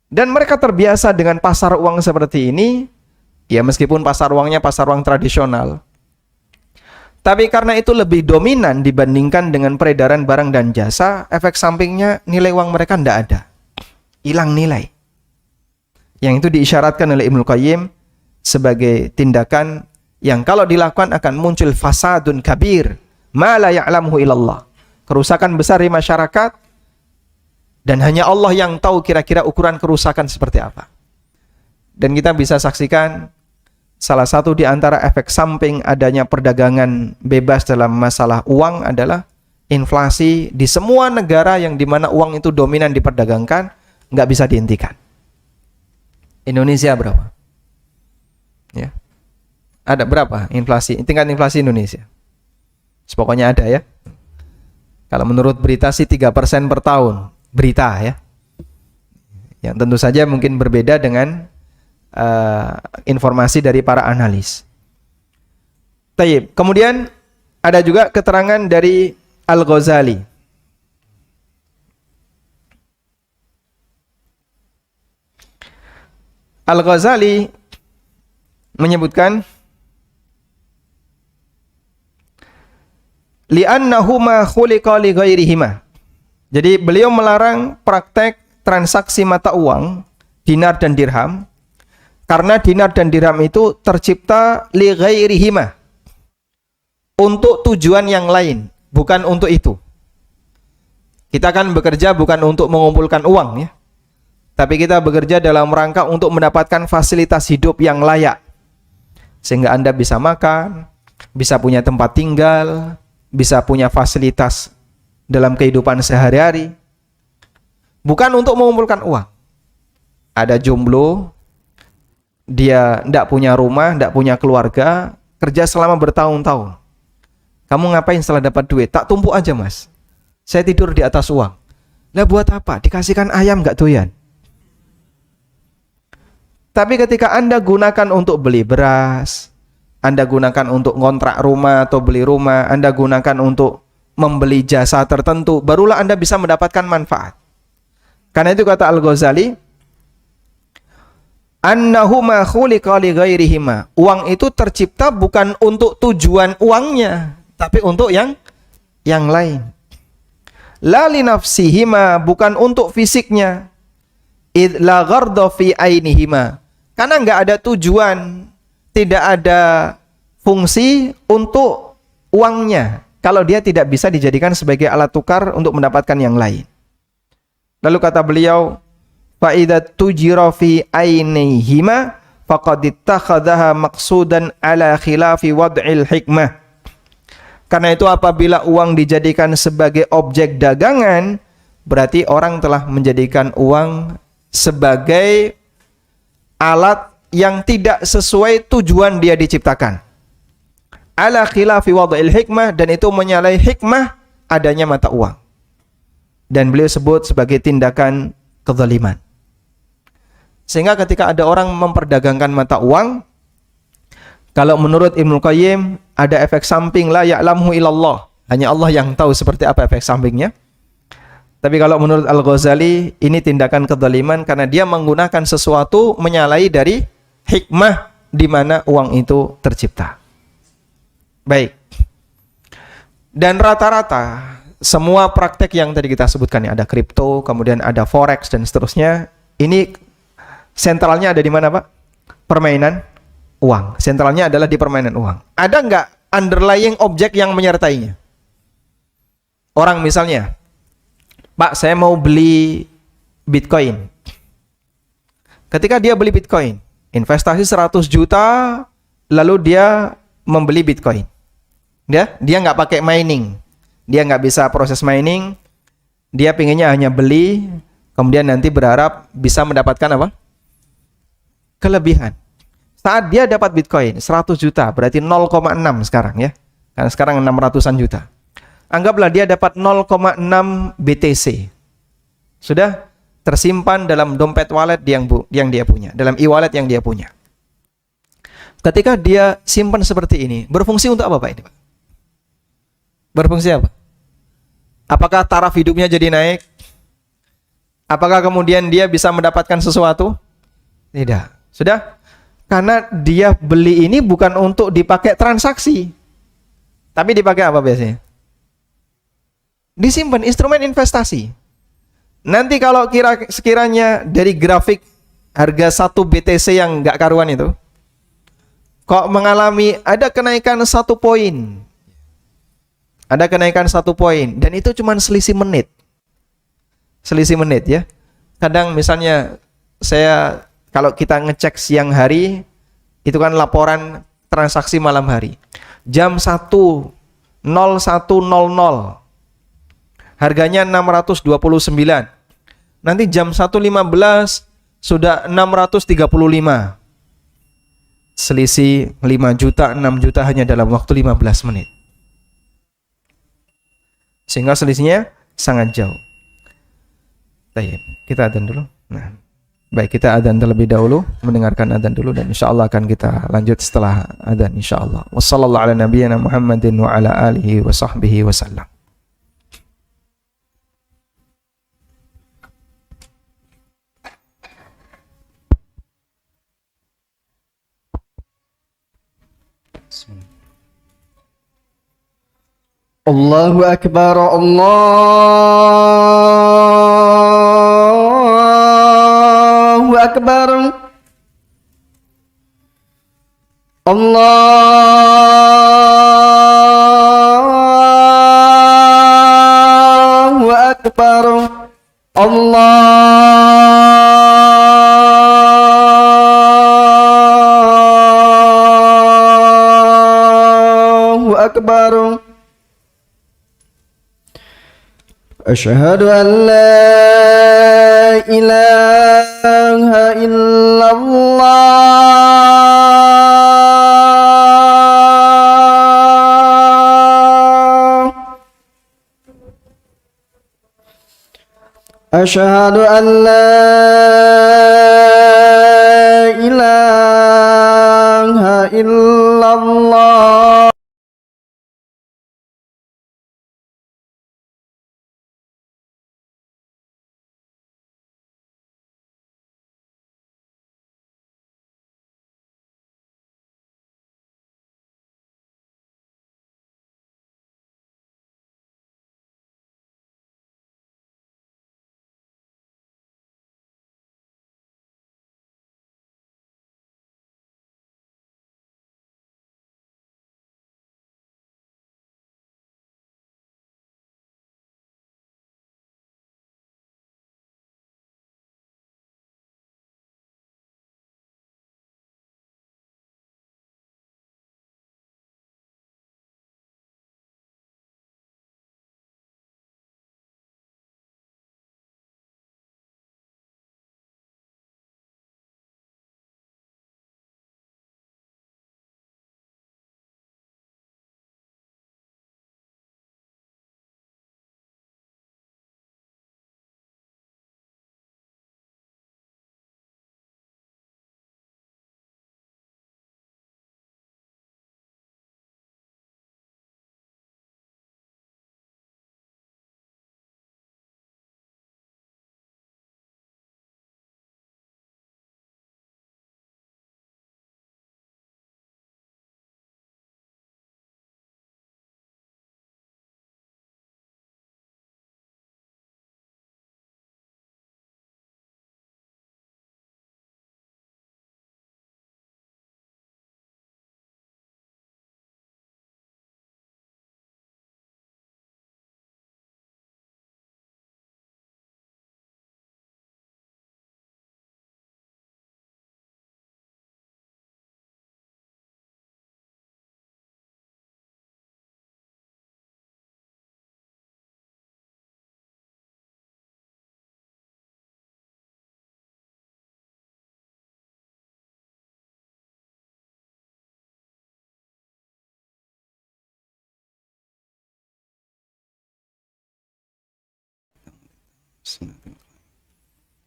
Dan mereka terbiasa dengan pasar uang seperti ini. Ya meskipun pasar uangnya pasar uang tradisional, tapi karena itu lebih dominan dibandingkan dengan peredaran barang dan jasa, efek sampingnya nilai uang mereka tidak ada. Hilang nilai. Yang itu diisyaratkan oleh Ibnu Qayyim sebagai tindakan yang kalau dilakukan akan muncul fasadun kabir ma la ya'lamuhu illallah. Kerusakan besar di masyarakat dan hanya Allah yang tahu kira-kira ukuran kerusakan seperti apa. Dan kita bisa saksikan salah satu di antara efek samping adanya perdagangan bebas dalam masalah uang adalah inflasi di semua negara yang dimana uang itu dominan diperdagangkan, nggak bisa dihentikan. Indonesia berapa? Ya. Ada berapa inflasi? Tingkat inflasi Indonesia. Pokoknya ada ya. Kalau menurut berita sih 3% per tahun. Berita ya. Yang tentu saja mungkin berbeda dengan informasi dari para analis. Tayyib. Kemudian ada juga keterangan dari Al-Ghazali. Al-Ghazali menyebutkan li'annahuma khuliqa li ghairihima. Jadi beliau melarang praktek transaksi mata uang dinar dan dirham karena dinar dan dirham itu tercipta li ghairihima, untuk tujuan yang lain, bukan untuk itu. Kita kan bekerja bukan untuk mengumpulkan uang ya, tapi kita bekerja dalam rangka untuk mendapatkan fasilitas hidup yang layak. sehingga Anda bisa makan, bisa punya tempat tinggal, bisa punya fasilitas dalam kehidupan sehari-hari. Bukan untuk mengumpulkan uang. Ada jomblo, dia tidak punya rumah, tidak punya keluarga, kerja selama bertahun-tahun. Kamu ngapain setelah dapat duit? Tak tumpuk aja, Mas. Saya tidur di atas uang. Lah buat apa? Dikasihkan ayam nggak doyan. Tapi ketika Anda gunakan untuk beli beras, Anda gunakan untuk ngontrak rumah atau beli rumah, Anda gunakan untuk membeli jasa tertentu, barulah Anda bisa mendapatkan manfaat. Karena itu kata Al-Ghazali, annahuma khuliqa li ghairihima. Uang itu tercipta bukan untuk tujuan uangnya, tapi untuk yang lain. La li nafsihima, bukan untuk fisiknya. Id la gharda fi ainihima. Karena enggak ada tujuan, tidak ada fungsi untuk uangnya kalau dia tidak bisa dijadikan sebagai alat tukar untuk mendapatkan yang lain. Lalu kata beliau, fa idza tujira fi ainihima faqad ittakhadhaha maqsudan ala khilafi wad'il hikmah. Karena itu apabila uang dijadikan sebagai objek dagangan, berarti orang telah menjadikan uang sebagai alat yang tidak sesuai tujuan dia diciptakan. Ala khilafi wad'il hikmah, dan itu menyalahi hikmah adanya mata uang. Dan beliau sebut sebagai tindakan kezaliman. Sehingga ketika ada orang memperdagangkan mata uang, kalau menurut Ibnu Qayyim ada efek samping la ya'lamhu illallah. Hanya Allah yang tahu seperti apa efek sampingnya. Tapi kalau menurut Al-Ghazali ini tindakan kezaliman karena dia menggunakan sesuatu menyalahi dari hikmah di mana uang itu tercipta. Baik. Dan rata-rata semua praktek yang tadi kita sebutkan, ya, ada kripto, kemudian ada forex dan seterusnya, ini sentralnya ada di mana, Pak? Permainan uang. Sentralnya adalah di permainan uang. Ada nggak underlying objek yang menyertainya? Orang misalnya, Pak, saya mau beli Bitcoin. Ketika dia beli Bitcoin, investasi 100 juta, lalu dia membeli Bitcoin. Dia nggak pakai mining. Dia nggak bisa proses mining. Dia pinginnya hanya beli, kemudian nanti berharap bisa mendapatkan apa? Kelebihan. Saat dia dapat Bitcoin 100 juta, berarti 0,6 sekarang, ya. Karena sekarang 600-an juta. Anggaplah dia dapat 0,6 BTC. Sudah tersimpan dalam dompet wallet yang dia punya, dalam e-wallet yang dia punya. Ketika dia simpan seperti ini, berfungsi untuk apa, Pak, ini, Pak? Berfungsi apa? Apakah taraf hidupnya jadi naik? Apakah kemudian dia bisa mendapatkan sesuatu? Tidak. Sudah? Karena dia beli ini bukan untuk dipakai transaksi. Tapi dipakai apa biasanya? Disimpan, instrumen investasi. Nanti kalau sekiranya dari grafik harga 1 BTC yang nggak karuan itu, kok mengalami ada kenaikan 1 poin. Ada kenaikan 1 poin, dan itu cuma selisih menit. Selisih menit, ya. Kadang misalnya kalau kita ngecek siang hari, itu kan laporan transaksi malam hari. Jam 1.01.00 harganya 629. Nanti jam 1.15 sudah 635. Selisih 5 juta, 6 juta hanya dalam waktu 15 menit. Sehingga selisihnya sangat jauh. Baik, kita adzan dulu. Nah, baik, kita adzan terlebih dahulu, mendengarkan adzan dulu, dan insyaallah akan kita lanjut setelah adzan insyaallah. Wassallallahu ala nabiyyina Muhammadin wa ala alihi wa sahbihi wasallam. Allahu Akbar, Allahu Akbar, Allahu Akbar, أكبر أشهد أن لا إله إلا الله أشهد أن لا إله إلا الله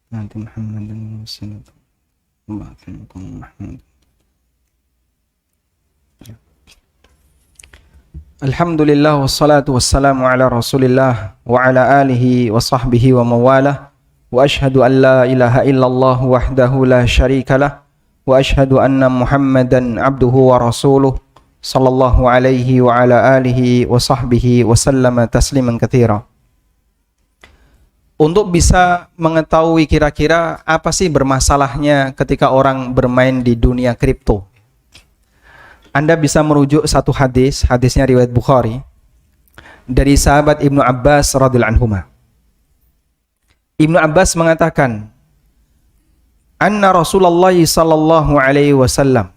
Nanti Muhammad dan Muhammad. Alhamdulillah wassalatu wassalamu ala Rasulillah wa ala alihi wa sahbihi wa mawalah wa ashhadu an la ilaha illallah wahdahu la syarikalah wa ashhadu anna Muhammadan abduhu wa rasuluh sallallahu alaihi wa ala alihi wa sahbihi wa sallama tasliman katsira. Untuk bisa mengetahui kira-kira apa sih bermasalahnya ketika orang bermain di dunia kripto, Anda bisa merujuk satu hadis, hadisnya riwayat Bukhari dari sahabat Ibnu Abbas radhiyallahu anhuma. Ibnu Abbas mengatakan, "Anna Rasulullah sallallahu alaihi wasallam,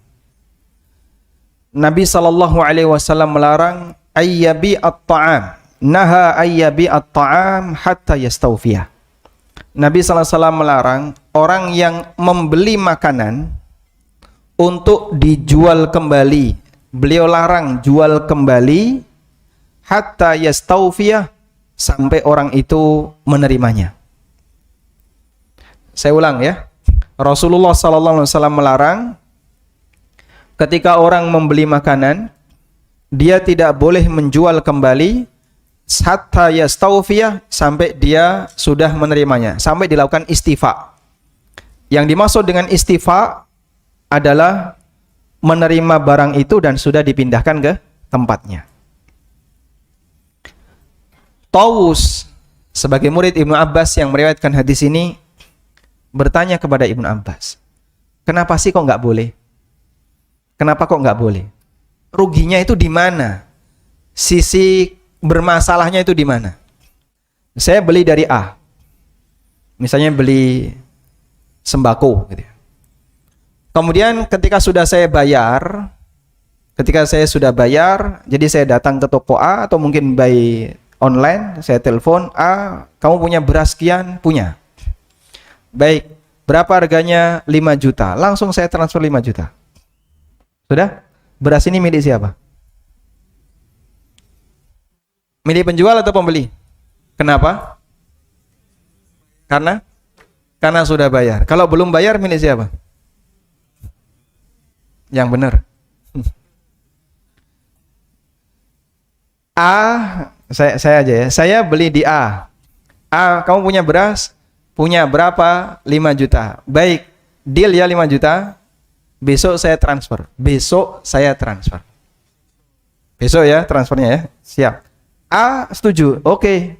Nabi sallallahu alaihi wasallam melarang ayyabi at-ta'am, naha ayyabi at-ta'am hatta yastawfiyah." Nabi sallallahu alaihi wasallam melarang orang yang membeli makanan untuk dijual kembali. Beliau larang jual kembali hatta yastawfiyah, sampai orang itu menerimanya. Saya ulang ya. Rasulullah sallallahu alaihi wasallam melarang ketika orang membeli makanan, dia tidak boleh menjual kembali hatta yastawfiyah, sampai dia sudah menerimanya, sampai dilakukan istifa. Yang dimaksud dengan istifa adalah menerima barang itu dan sudah dipindahkan ke tempatnya. Tawus sebagai murid Ibnu Abbas yang meriwayatkan hadis ini bertanya kepada Ibnu Abbas, kenapa sih kok nggak boleh? Kenapa kok nggak boleh? Ruginya itu di mana? Sisi bermasalahnya itu di mana? Saya beli dari A, misalnya beli sembako gitu ya. Kemudian ketika sudah saya bayar, Ketika saya sudah bayar, jadi saya datang ke toko A atau mungkin by online, saya telepon, A, kamu punya beras sekian? Punya. Baik, berapa harganya? 5 juta. Langsung saya transfer 5 juta. Sudah? Beras ini milik siapa? Milik penjual atau pembeli? Kenapa? Karena sudah bayar. Kalau belum bayar, milik siapa? Yang benar. A, saya aja ya. Saya beli di A. A, kamu punya beras? Punya berapa? 5 juta. Baik, deal ya 5 juta. Besok saya transfer. Besok saya transfer. Besok ya transfernya ya. Siap. A setuju. Oke.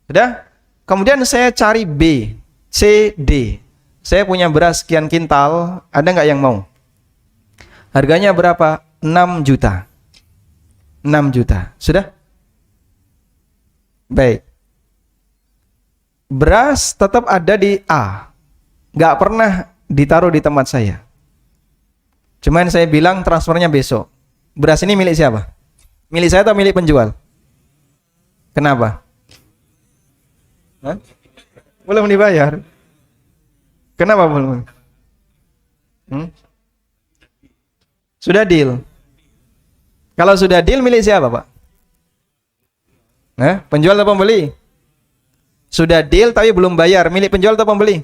Sudah? Kemudian saya cari B, C, D. Saya punya beras sekian kintal, ada nggak yang mau? Harganya berapa? 6 juta. 6 juta. Sudah? Baik. Beras tetap ada di A. Nggak pernah ditaruh di tempat saya. Cuman saya bilang transfernya besok. Beras ini milik siapa? Milik saya atau milik penjual? Kenapa? Hah? Belum dibayar. Kenapa belum? Sudah deal. Kalau sudah deal, milik siapa, Pak? Penjual atau pembeli? Sudah deal tapi belum bayar, milik penjual atau pembeli?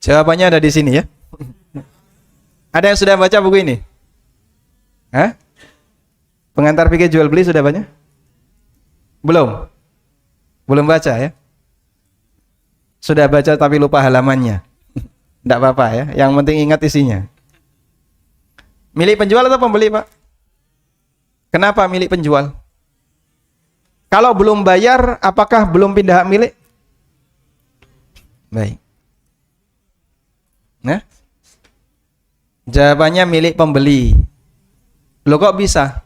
Jawabannya ada di sini ya. Ada yang sudah baca buku ini? Pengantar fikih jual beli sudah banyak? Belum? Belum baca ya? Sudah baca tapi lupa halamannya. Tidak apa-apa ya, yang penting ingat isinya. Milik penjual atau pembeli, Pak? Kenapa milik penjual? Kalau belum bayar, apakah belum pindah hak milik? Baik. Jawabannya milik pembeli. Loh kok bisa?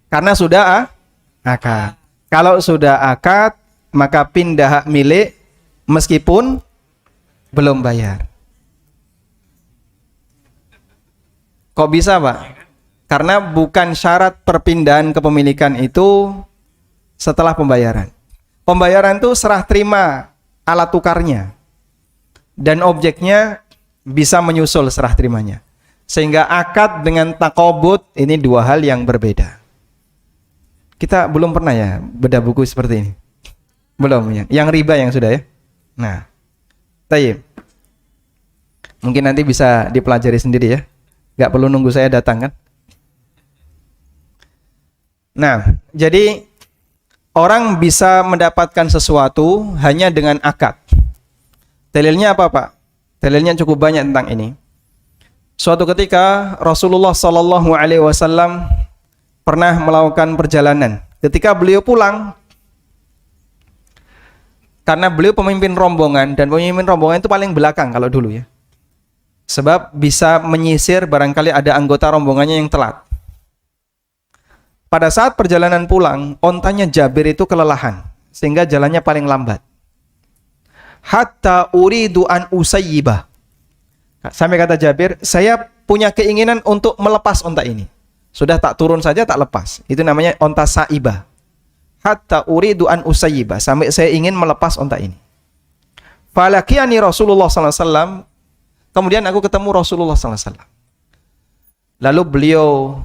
Karena sudah akad. Kalau sudah akad, maka pindah hak milik meskipun belum bayar. Kok bisa, Pak? Karena bukan syarat perpindahan kepemilikan itu setelah pembayaran. Pembayaran itu serah terima alat tukarnya. Dan objeknya bisa menyusul serah terimanya. Sehingga akad dengan takobut ini dua hal yang berbeda. Kita belum pernah ya bedah buku seperti ini. Belum ya. Yang riba yang sudah ya. Nah, tayyib. Mungkin nanti bisa dipelajari sendiri ya. Gak perlu nunggu saya datang kan. Nah, jadi orang bisa mendapatkan sesuatu hanya dengan akad. Dalilnya apa, Pak? Dalilnya cukup banyak tentang ini. Suatu ketika Rasulullah Sallallahu Alaihi Wasallam pernah melakukan perjalanan. Ketika beliau pulang, karena beliau pemimpin rombongan dan pemimpin rombongan itu paling belakang kalau dulu ya. Sebab bisa menyisir barangkali ada anggota rombongannya yang telat. Pada saat perjalanan pulang, ontanya Jabir itu kelelahan sehingga jalannya paling lambat. Hatta uridu an usayyibah. Sampai kata Jabir, saya punya keinginan untuk melepas onta ini. Sudah tak turun saja tak lepas. Itu namanya onta saibah. Hatta uridu an usayyibah. Sampai saya ingin melepas onta ini. Falakiyani Rasulullah SAW. Kemudian aku ketemu Rasulullah SAW. Lalu beliau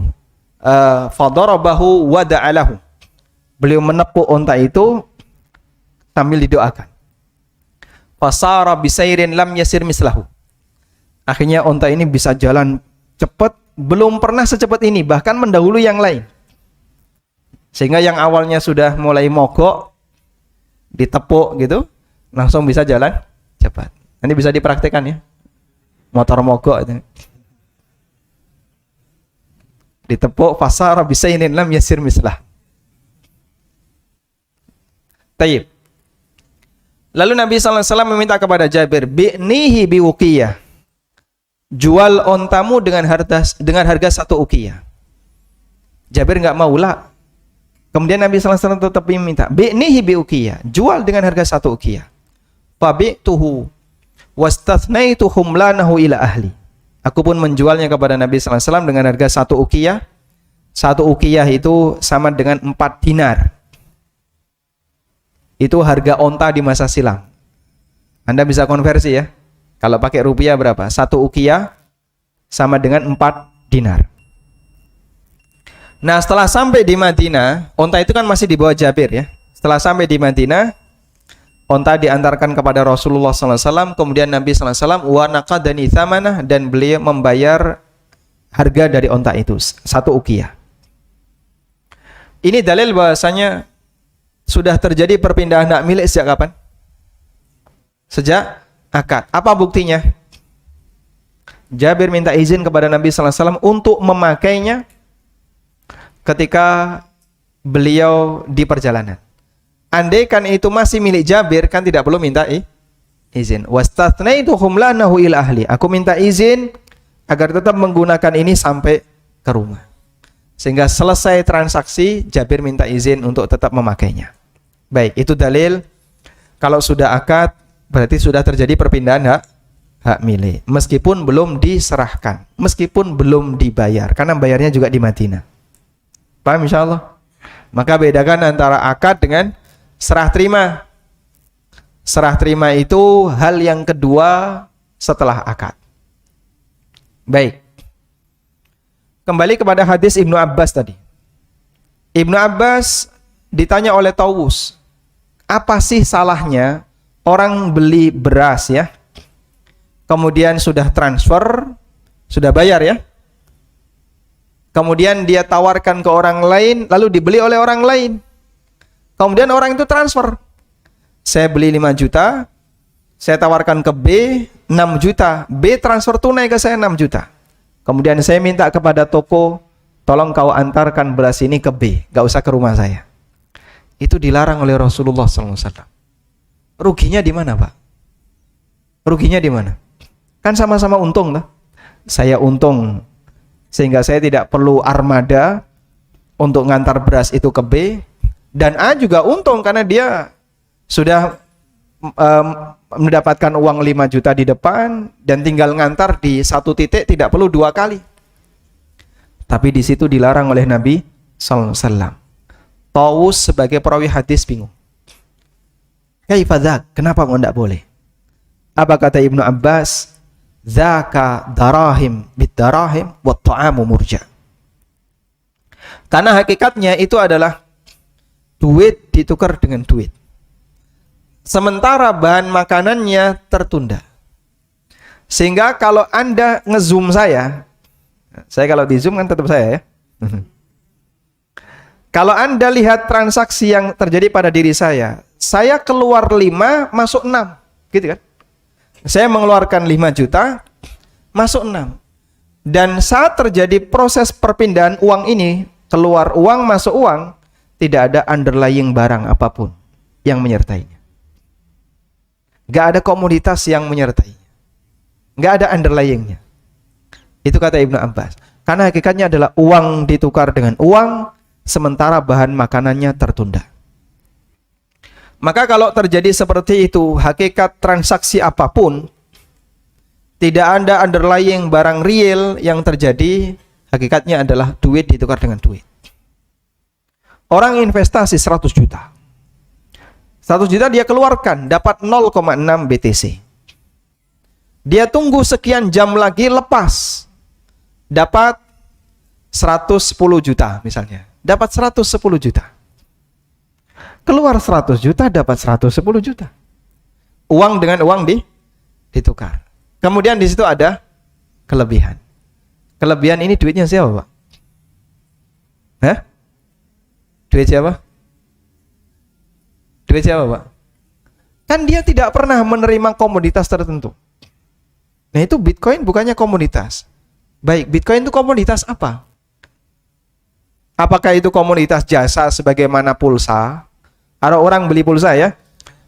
fadarabahu wa da'alahu. Beliau menepuk onta itu sambil didoakan. Fasara bisairin lam yasir mislahu. Akhirnya onta ini bisa jalan cepat, belum pernah secepat ini, bahkan mendahului yang lain. Sehingga yang awalnya sudah mulai mogok, ditepuk gitu, langsung bisa jalan cepat. Nanti bisa dipraktikkan ya. Motor mogok itu. Ditepuk fasara bisairin lam yasir mislah. Tayyib. Lalu Nabi SAW meminta kepada Jabir, bi'nihi biwukiyah. Jual ontamu dengan harga 1 ukiyah. Jabir nggak mau lah. Kemudian Nabi sallallahu alaihi wasallam tetap meminta, "Bi'nihi bi uqiyah." Jual dengan harga 1 uqiyah. Fabi'tuhu wastathnaitu humlanahu ila ahli. Aku pun menjualnya kepada Nabi sallallahu alaihi wasallam dengan harga 1 uqiyah. 1 uqiyah itu sama dengan 4 dinar. Itu harga onta di masa silam. Anda bisa konversi ya. Kalau pakai rupiah berapa? 1 uqiyah sama dengan 4 dinar. Nah, setelah sampai di Madinah, onta itu kan masih di bawah Jabir ya. Setelah sampai di Madinah, onta diantarkan kepada Rasulullah SAW. Kemudian Nabi SAW wa naqadani thamanah, dan beliau membayar harga dari onta itu 1 uqiyah. Ini dalil bahasanya sudah terjadi perpindahan hak milik sejak kapan? Sejak akad. Apa buktinya? Jabir minta izin kepada Nabi sallallahu alaihi wasallam untuk memakainya ketika beliau di perjalanan. Andai kan itu masih milik Jabir, kan tidak perlu minta izin. Wastathnaitu humlanahu ila ahli. Aku minta izin agar tetap menggunakan ini sampai ke rumah. Sehingga selesai transaksi, Jabir minta izin untuk tetap memakainya. Baik, itu dalil kalau sudah akad berarti sudah terjadi perpindahan hak milik, meskipun belum diserahkan, meskipun belum dibayar, karena bayarnya juga di Madinah. Paham insyaallah? Maka bedakan antara akad dengan serah terima. Serah terima itu hal yang kedua setelah akad. Baik. Kembali kepada hadis Ibnu Abbas tadi. Ibnu Abbas ditanya oleh Tawus, apa sih salahnya orang beli beras ya, kemudian sudah transfer, sudah bayar ya, kemudian dia tawarkan ke orang lain, lalu dibeli oleh orang lain, kemudian orang itu transfer, saya beli 5 juta, saya tawarkan ke B 6 juta, B transfer tunai ke saya 6 juta, kemudian saya minta kepada toko, tolong kau antarkan beras ini ke B, gak usah ke rumah saya. Itu dilarang oleh Rasulullah SAW. Ruginya di mana, Pak? Ruginya di mana? Kan sama-sama untung lah. Saya untung sehingga saya tidak perlu armada untuk ngantar beras itu ke B, dan A juga untung karena dia sudah mendapatkan uang 5 juta di depan dan tinggal ngantar di 1 titik, tidak perlu 2 kali. Tapi di situ dilarang oleh Nabi sallallahu alaihi wasallam. Tawus sebagai perawi hadis bingung. Kaifa dzak? Kenapa kok enggak boleh? Apa kata Ibnu Abbas? Dzaka darahim bid-darahim wa ta'amu murja. Karena hakikatnya itu adalah duit ditukar dengan duit. Sementara bahan makanannya tertunda. Sehingga kalau Anda nge-zoom saya kalau di zoom kan tetap saya ya. Kalau Anda lihat transaksi yang terjadi pada diri saya keluar 5, masuk 6, gitu kan? Saya mengeluarkan 5 juta, masuk 6. Dan saat terjadi proses perpindahan uang ini, keluar uang, masuk uang, tidak ada underlying barang apapun yang menyertainya. Gak ada komoditas yang menyertainya. Gak ada underlyingnya. Itu kata Ibnu Abbas. Karena hakikatnya adalah uang ditukar dengan uang, sementara bahan makanannya tertunda. Maka kalau terjadi seperti itu, hakikat transaksi apapun, tidak ada underlying barang real yang terjadi, hakikatnya adalah duit ditukar dengan duit. Orang investasi 100 juta. 100 juta dia keluarkan, dapat 0,6 BTC. Dia tunggu sekian jam lagi lepas, dapat 110 juta misalnya. Dapat 110 juta. Keluar 100 juta, dapat 110 juta. Uang dengan uang ditukar. Kemudian di situ ada kelebihan. Kelebihan ini duitnya siapa, Pak? Hah? Duit siapa? Duit siapa, Pak? Kan dia tidak pernah menerima komoditas tertentu. Nah, itu Bitcoin bukannya komoditas. Baik, Bitcoin itu komoditas apa? Apakah itu komoditas jasa sebagaimana pulsa? Ada orang beli pulsa ya.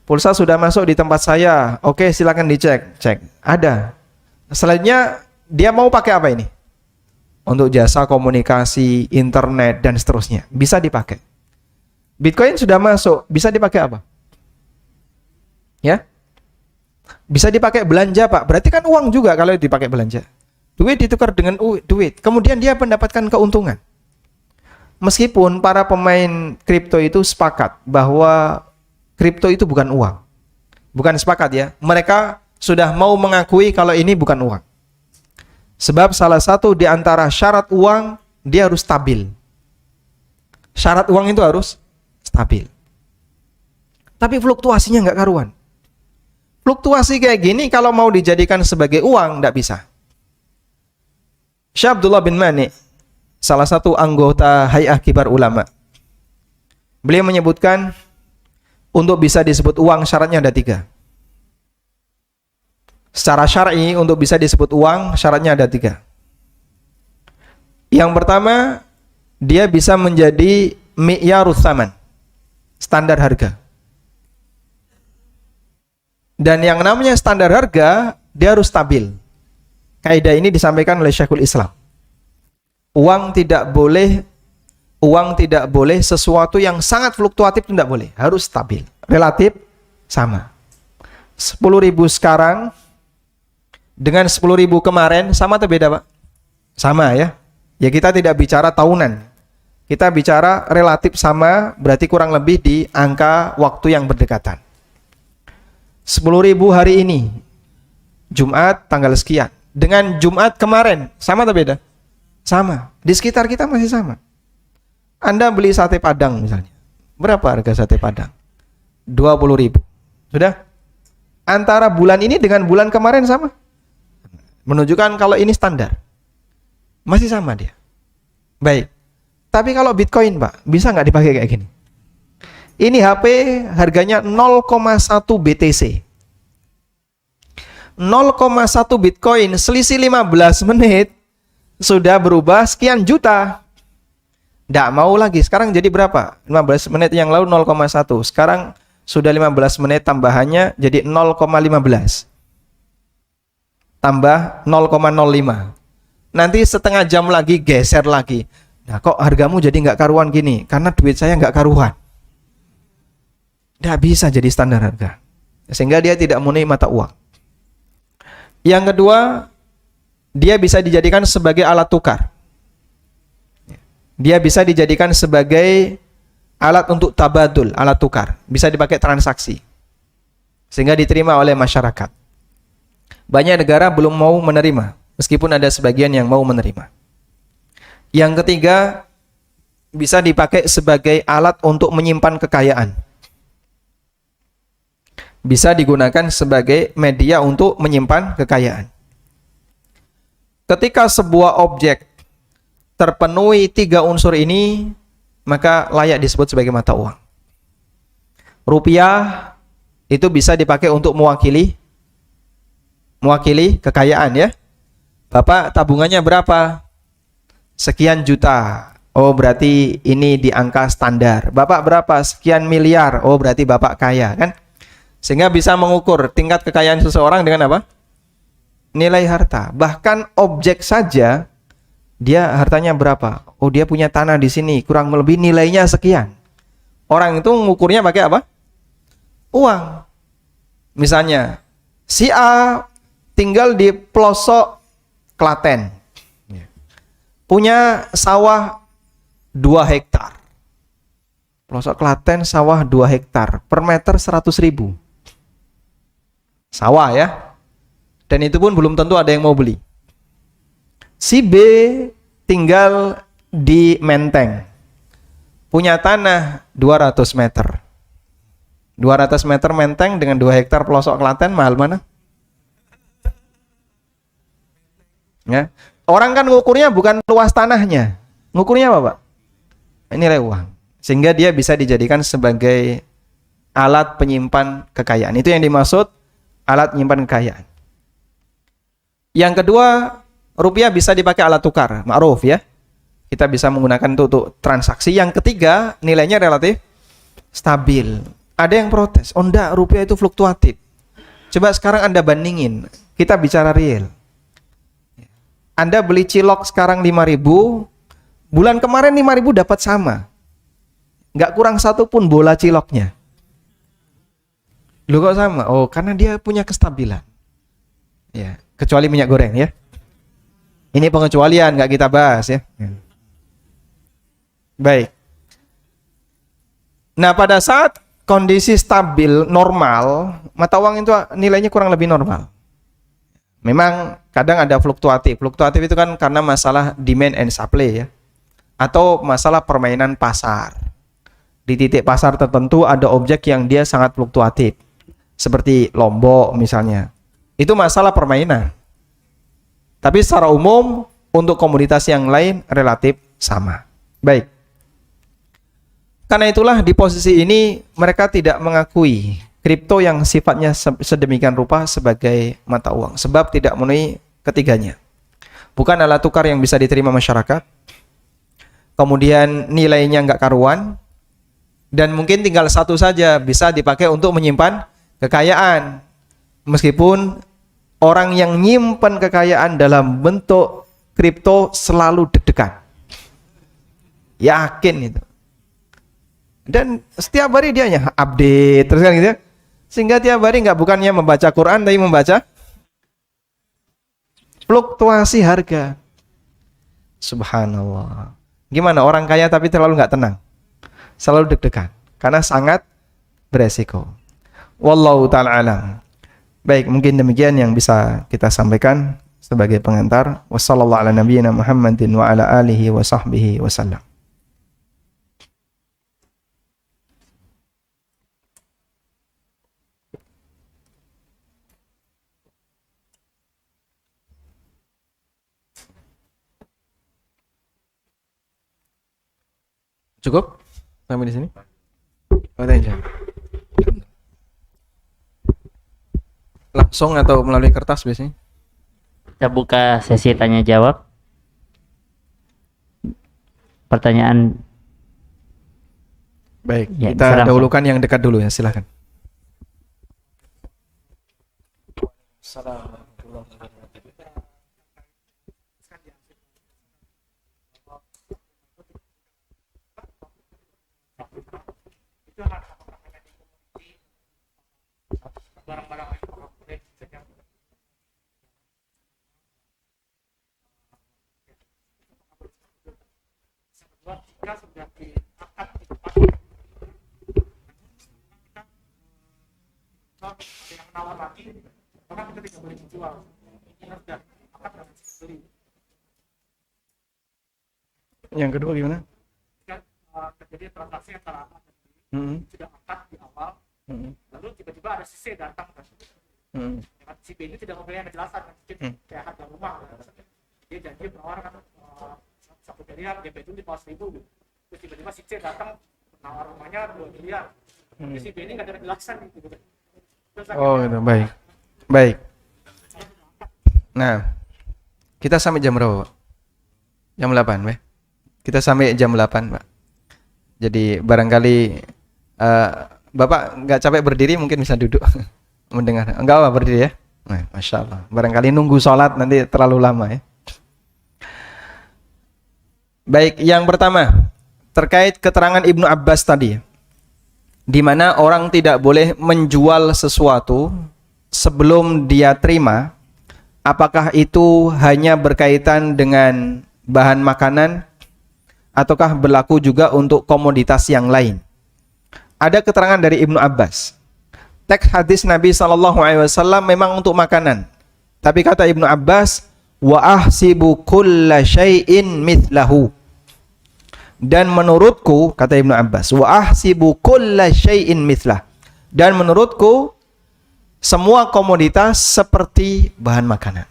Pulsa sudah masuk di tempat saya. Oke, silakan dicek. Cek. Ada. Selanjutnya dia mau pakai apa ini? Untuk jasa komunikasi, internet dan seterusnya. Bisa dipakai. Bitcoin sudah masuk, bisa dipakai apa? Ya? Bisa dipakai belanja, Pak. Berarti kan uang juga kalau dipakai belanja. Duit ditukar dengan duit. Kemudian dia mendapatkan keuntungan. Meskipun para pemain kripto itu sepakat bahwa kripto itu bukan uang. Bukan sepakat ya. Mereka sudah mau mengakui kalau ini bukan uang. Sebab salah satu di antara syarat uang, dia harus stabil. Syarat uang itu harus stabil. Tapi fluktuasinya nggak karuan. Fluktuasi kayak gini kalau mau dijadikan sebagai uang, nggak bisa. Syekh Abdullah bin Mani, salah satu anggota Hay'ah Kibar Ulama, beliau menyebutkan untuk bisa disebut uang syaratnya ada 3. Secara syar'i untuk bisa disebut uang syaratnya ada 3. Yang pertama, dia bisa menjadi mi'yarus tsaman, standar harga. Dan yang namanya standar harga, dia harus stabil. Kaidah ini disampaikan oleh Syekhul Islam. Uang tidak boleh sesuatu yang sangat fluktuatif, tidak boleh. Harus stabil, relatif sama. 10.000 sekarang dengan 10.000 kemarin sama atau beda, Pak? Sama ya. Ya kita tidak bicara tahunan. Kita bicara relatif sama, berarti kurang lebih di angka waktu yang berdekatan. 10.000 hari ini, Jumat tanggal sekian, dengan Jumat kemarin, sama atau beda? Sama. Di sekitar kita masih sama. Anda beli sate Padang misalnya. Berapa harga sate Padang? 20.000. Sudah? Antara bulan ini dengan bulan kemarin sama? Menunjukkan kalau ini standar. Masih sama dia. Baik. Tapi kalau Bitcoin, Pak, bisa nggak dipakai kayak gini? Ini HP harganya 0,1 BTC. 0,1 Bitcoin selisih 15 menit sudah berubah sekian juta. Nggak mau lagi. Sekarang jadi berapa? 15 menit yang lalu 0,1. Sekarang sudah 15 menit tambahannya jadi 0,15. Tambah 0,05. Nanti setengah jam lagi geser lagi. Nah kok hargamu jadi nggak karuan gini? Karena duit saya nggak karuan. Nggak bisa jadi standar harga. Sehingga dia tidak memenuhi mata uang. Yang kedua, dia bisa dijadikan sebagai alat tukar. Dia bisa dijadikan sebagai alat untuk tabadul, alat tukar. Bisa dipakai transaksi. Sehingga diterima oleh masyarakat. Banyak negara belum mau menerima, meskipun ada sebagian yang mau menerima. Yang ketiga, bisa dipakai sebagai alat untuk menyimpan kekayaan. Bisa digunakan sebagai media untuk menyimpan kekayaan. Ketika sebuah objek terpenuhi 3 unsur ini, maka layak disebut sebagai mata uang. Rupiah itu bisa dipakai untuk mewakili kekayaan ya. Bapak tabungannya berapa? Sekian juta. Oh berarti ini di angka standar. Bapak berapa? Sekian miliar. Oh berarti Bapak kaya kan? Sehingga bisa mengukur tingkat kekayaan seseorang dengan apa? Nilai harta. Bahkan objek saja, dia hartanya berapa? Oh dia punya tanah di sini, kurang lebih nilainya sekian. Orang itu mengukurnya pakai apa? Uang. Misalnya, si A tinggal di pelosok Klaten. Punya sawah 2 hektar. Pelosok Klaten sawah 2 hektar. Per meter 100.000. Sawah ya. Dan itu pun belum tentu ada yang mau beli. Si B tinggal di Menteng. Punya tanah 200 meter. 200 meter Menteng dengan 2 hektar pelosok Klaten, mahal mana? Ya. Orang kan ngukurnya bukan luas tanahnya. Ngukurnya apa, Pak? Nilai uang. Sehingga dia bisa dijadikan sebagai alat penyimpan kekayaan. Itu yang dimaksud alat penyimpan kekayaan. Yang kedua, rupiah bisa dipakai alat tukar, ma'ruf ya. Kita bisa menggunakan itu untuk transaksi. Yang ketiga, nilainya relatif stabil. Ada yang protes, oh enggak, rupiah itu fluktuatif. Coba sekarang Anda bandingin, kita bicara real. Anda beli cilok sekarang 5.000, bulan kemarin 5.000 dapat sama. nggak kurang satu pun bola ciloknya. Lu kok sama? Oh, karena dia punya kestabilan. Ya, kecuali minyak goreng ya. Ini pengecualian, nggak kita bahas ya. Baik. Nah, pada saat kondisi stabil, normal, mata uang itu nilainya kurang lebih normal. Memang kadang ada fluktuatif. Fluktuatif itu kan karena masalah demand and supply ya. Atau masalah permainan pasar. Di titik pasar tertentu ada objek yang dia sangat fluktuatif. Seperti Lombok misalnya. Itu masalah permainan. Tapi secara umum untuk komoditas yang lain relatif sama. Baik. Karena itulah di posisi ini mereka tidak mengakui kripto yang sifatnya sedemikian rupa sebagai mata uang. Sebab tidak memenuhi ketiganya. Bukan alat tukar yang bisa diterima masyarakat. Kemudian nilainya nggak karuan. Dan mungkin tinggal satu saja bisa dipakai untuk menyimpan kekayaan. Meskipun orang yang nyimpan kekayaan dalam bentuk kripto selalu deg-degan. Yakin itu. Dan setiap hari dia hanya update terus kan gitu ya. Sehingga tiap hari nggak bukannya membaca Quran tapi membaca fluktuasi harga. Subhanallah. Gimana orang kaya tapi terlalu nggak tenang. Selalu deg-degan karena sangat beresiko. Wallahu ta'ala alam. Baik, mungkin demikian yang bisa kita sampaikan sebagai pengantar. Wassallallahu ala nabiyyina Muhammadin wa ala alihi wa sahbihi wasallam. Cukup? Sampai di sini? Langsung atau melalui kertas biasanya? Kita buka sesi tanya jawab. Pertanyaan. Baik, Ya, kita dahulukan yang dekat dulu ya, silakan. Yang kedua gimana? Terjadi transaksi antara akad dan sudah akad di awal, lalu tiba-tiba ada si C datang kan. Si B ini tidak memberikan kejelasan kan, kayak harga rumah kan. Dia janji menawarkan 1 miliar, DP itu di bawah 1.000 gitu. Terus tiba-tiba si C datang menawar rumahnya 2 miliar. Terus si B ini nggak ada kejelasan gitu. Terus Oh gitu, baik. Baik. Nah, kita sampai jam berapa, Pak? Jam 8, Pak? Kita sampai jam 8, Pak. Jadi barangkali Bapak nggak capek berdiri, mungkin bisa duduk mendengar. Enggak apa berdiri ya? Nah, Masya Allah. Barangkali nunggu sholat nanti terlalu lama ya. Baik, yang pertama terkait keterangan Ibnu Abbas tadi, di mana orang tidak boleh menjual sesuatu sebelum dia terima, apakah itu hanya berkaitan dengan bahan makanan ataukah berlaku juga untuk komoditas yang lain? Ada keterangan dari Ibnu Abbas. Teks hadis Nabi SAW memang untuk makanan. Tapi kata Ibnu Abbas, wa ahsibu kulla syai'in mithlahu. Dan menurutku, kata Ibnu Abbas, wa ahsibu kulla syai'in mithlah. Dan menurutku, semua komoditas seperti bahan makanan.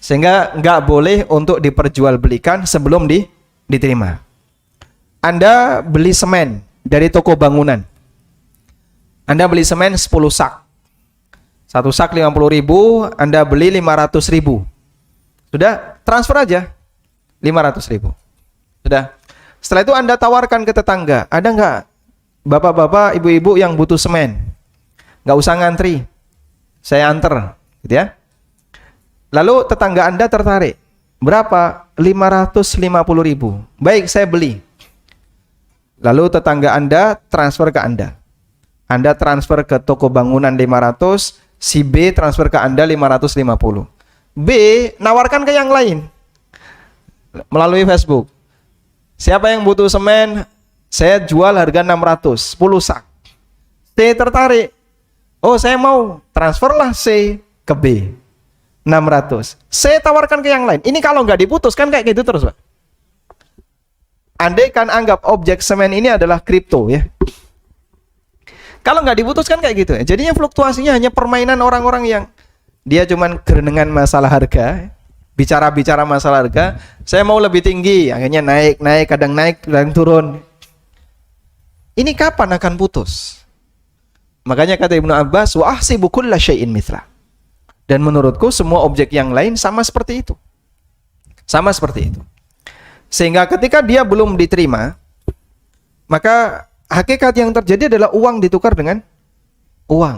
Sehingga nggak boleh untuk diperjualbelikan sebelum diterima. Anda beli semen dari toko bangunan. Anda beli semen 10 sak. 1 sak 50.000, Anda beli 500.000. Sudah, transfer aja 500.000. Sudah. Setelah itu Anda tawarkan ke tetangga, ada nggak bapak-bapak, ibu-ibu yang butuh semen? Nggak usah ngantri, saya anter, gitu ya. Lalu tetangga Anda tertarik. Berapa? 550.000. Baik, saya beli. Lalu tetangga Anda transfer ke Anda. Anda transfer ke toko bangunan 500, si B transfer ke Anda 550. B nawarkan ke yang lain melalui Facebook. Siapa yang butuh semen? Saya jual harga 600, 10 sak. C tertarik. Oh, saya mau. Transferlah C ke B. 600. C tawarkan ke yang lain. Ini kalau nggak diputus kan kayak gitu terus, Pak. Andai kan anggap objek semen ini adalah kripto ya. Kalau nggak diputuskan kayak gitu ya. Jadinya fluktuasinya hanya permainan orang-orang yang dia cuman gerenengan masalah harga, bicara-bicara masalah harga, saya mau lebih tinggi, akhirnya naik, kadang turun. Ini kapan akan putus? Makanya kata Ibnu Abbas, wa ahsibu kulla syai'in mithla. Dan menurutku semua objek yang lain sama seperti itu. Sama seperti itu. Sehingga ketika dia belum diterima, maka hakikat yang terjadi adalah uang ditukar dengan uang.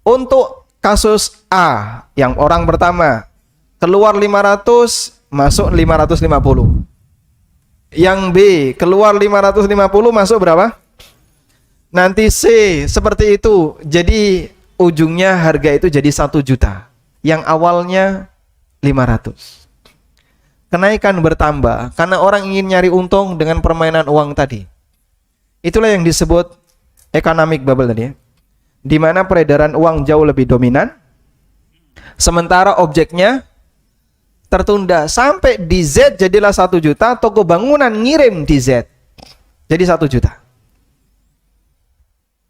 Untuk kasus A, yang orang pertama keluar 500, masuk 550. Yang B keluar 550, masuk berapa? Nanti C seperti itu. Jadi ujungnya harga itu jadi 1 juta. Yang awalnya 500. Kenaikan bertambah karena orang ingin nyari untung dengan permainan uang tadi. Itulah yang disebut economic bubble tadi ya. Di mana peredaran uang jauh lebih dominan, sementara objeknya tertunda sampai di Z jadilah 1 juta, toko bangunan ngirim di Z jadi 1 juta.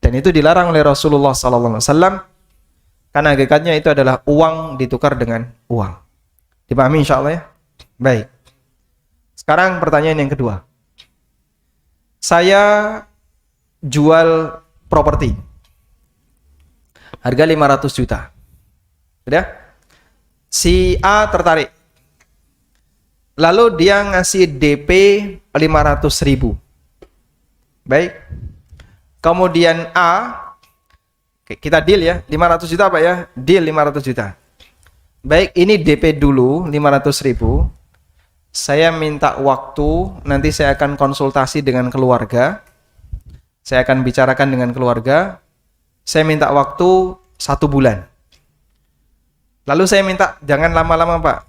Dan itu dilarang oleh Rasulullah SAW karena hakikatnya itu adalah uang ditukar dengan uang. Dipahami insya Allah ya? Baik. Sekarang pertanyaan yang kedua. Saya jual properti. Harga 500 juta. Sudah? Si A tertarik. Lalu dia ngasih DP 500.000. Baik. Kemudian A, kita deal ya, 500 juta Pak ya? Deal 500 juta. Baik, ini DP dulu 500.000. Saya minta waktu, nanti saya akan konsultasi dengan keluarga. Saya akan bicarakan dengan keluarga. Saya minta waktu 1 bulan. Lalu saya minta jangan lama-lama Pak.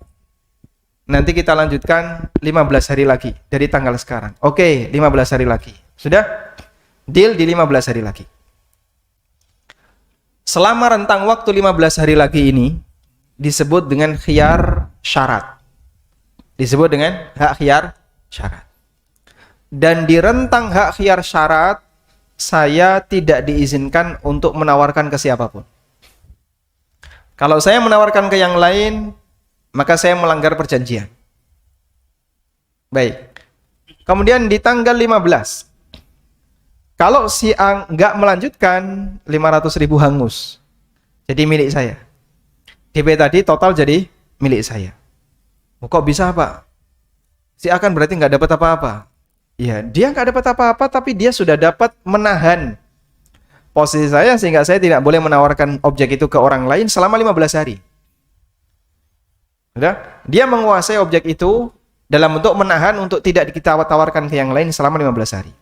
Nanti kita lanjutkan 15 hari lagi dari tanggal sekarang. Oke, 15 hari lagi. Sudah? Deal di 15 hari lagi. Selama rentang waktu 15 hari lagi ini disebut dengan khiyar syarat. Disebut dengan hak khiyar syarat. Dan di rentang hak khiyar syarat, saya tidak diizinkan untuk menawarkan ke siapapun. Kalau saya menawarkan ke yang lain, maka saya melanggar perjanjian. Baik. Kemudian di tanggal 15, kalau si A nggak melanjutkan, 500.000 hangus. Jadi milik saya. DP tadi total jadi milik saya. Kok bisa Pak? Si A kan berarti nggak dapat apa-apa. Ya, dia nggak dapat apa-apa, tapi dia sudah dapat menahan posisi saya sehingga saya tidak boleh menawarkan objek itu ke orang lain selama 15 hari. Sudah? Dia menguasai objek itu dalam bentuk menahan untuk tidak kita tawarkan ke yang lain selama 15 hari.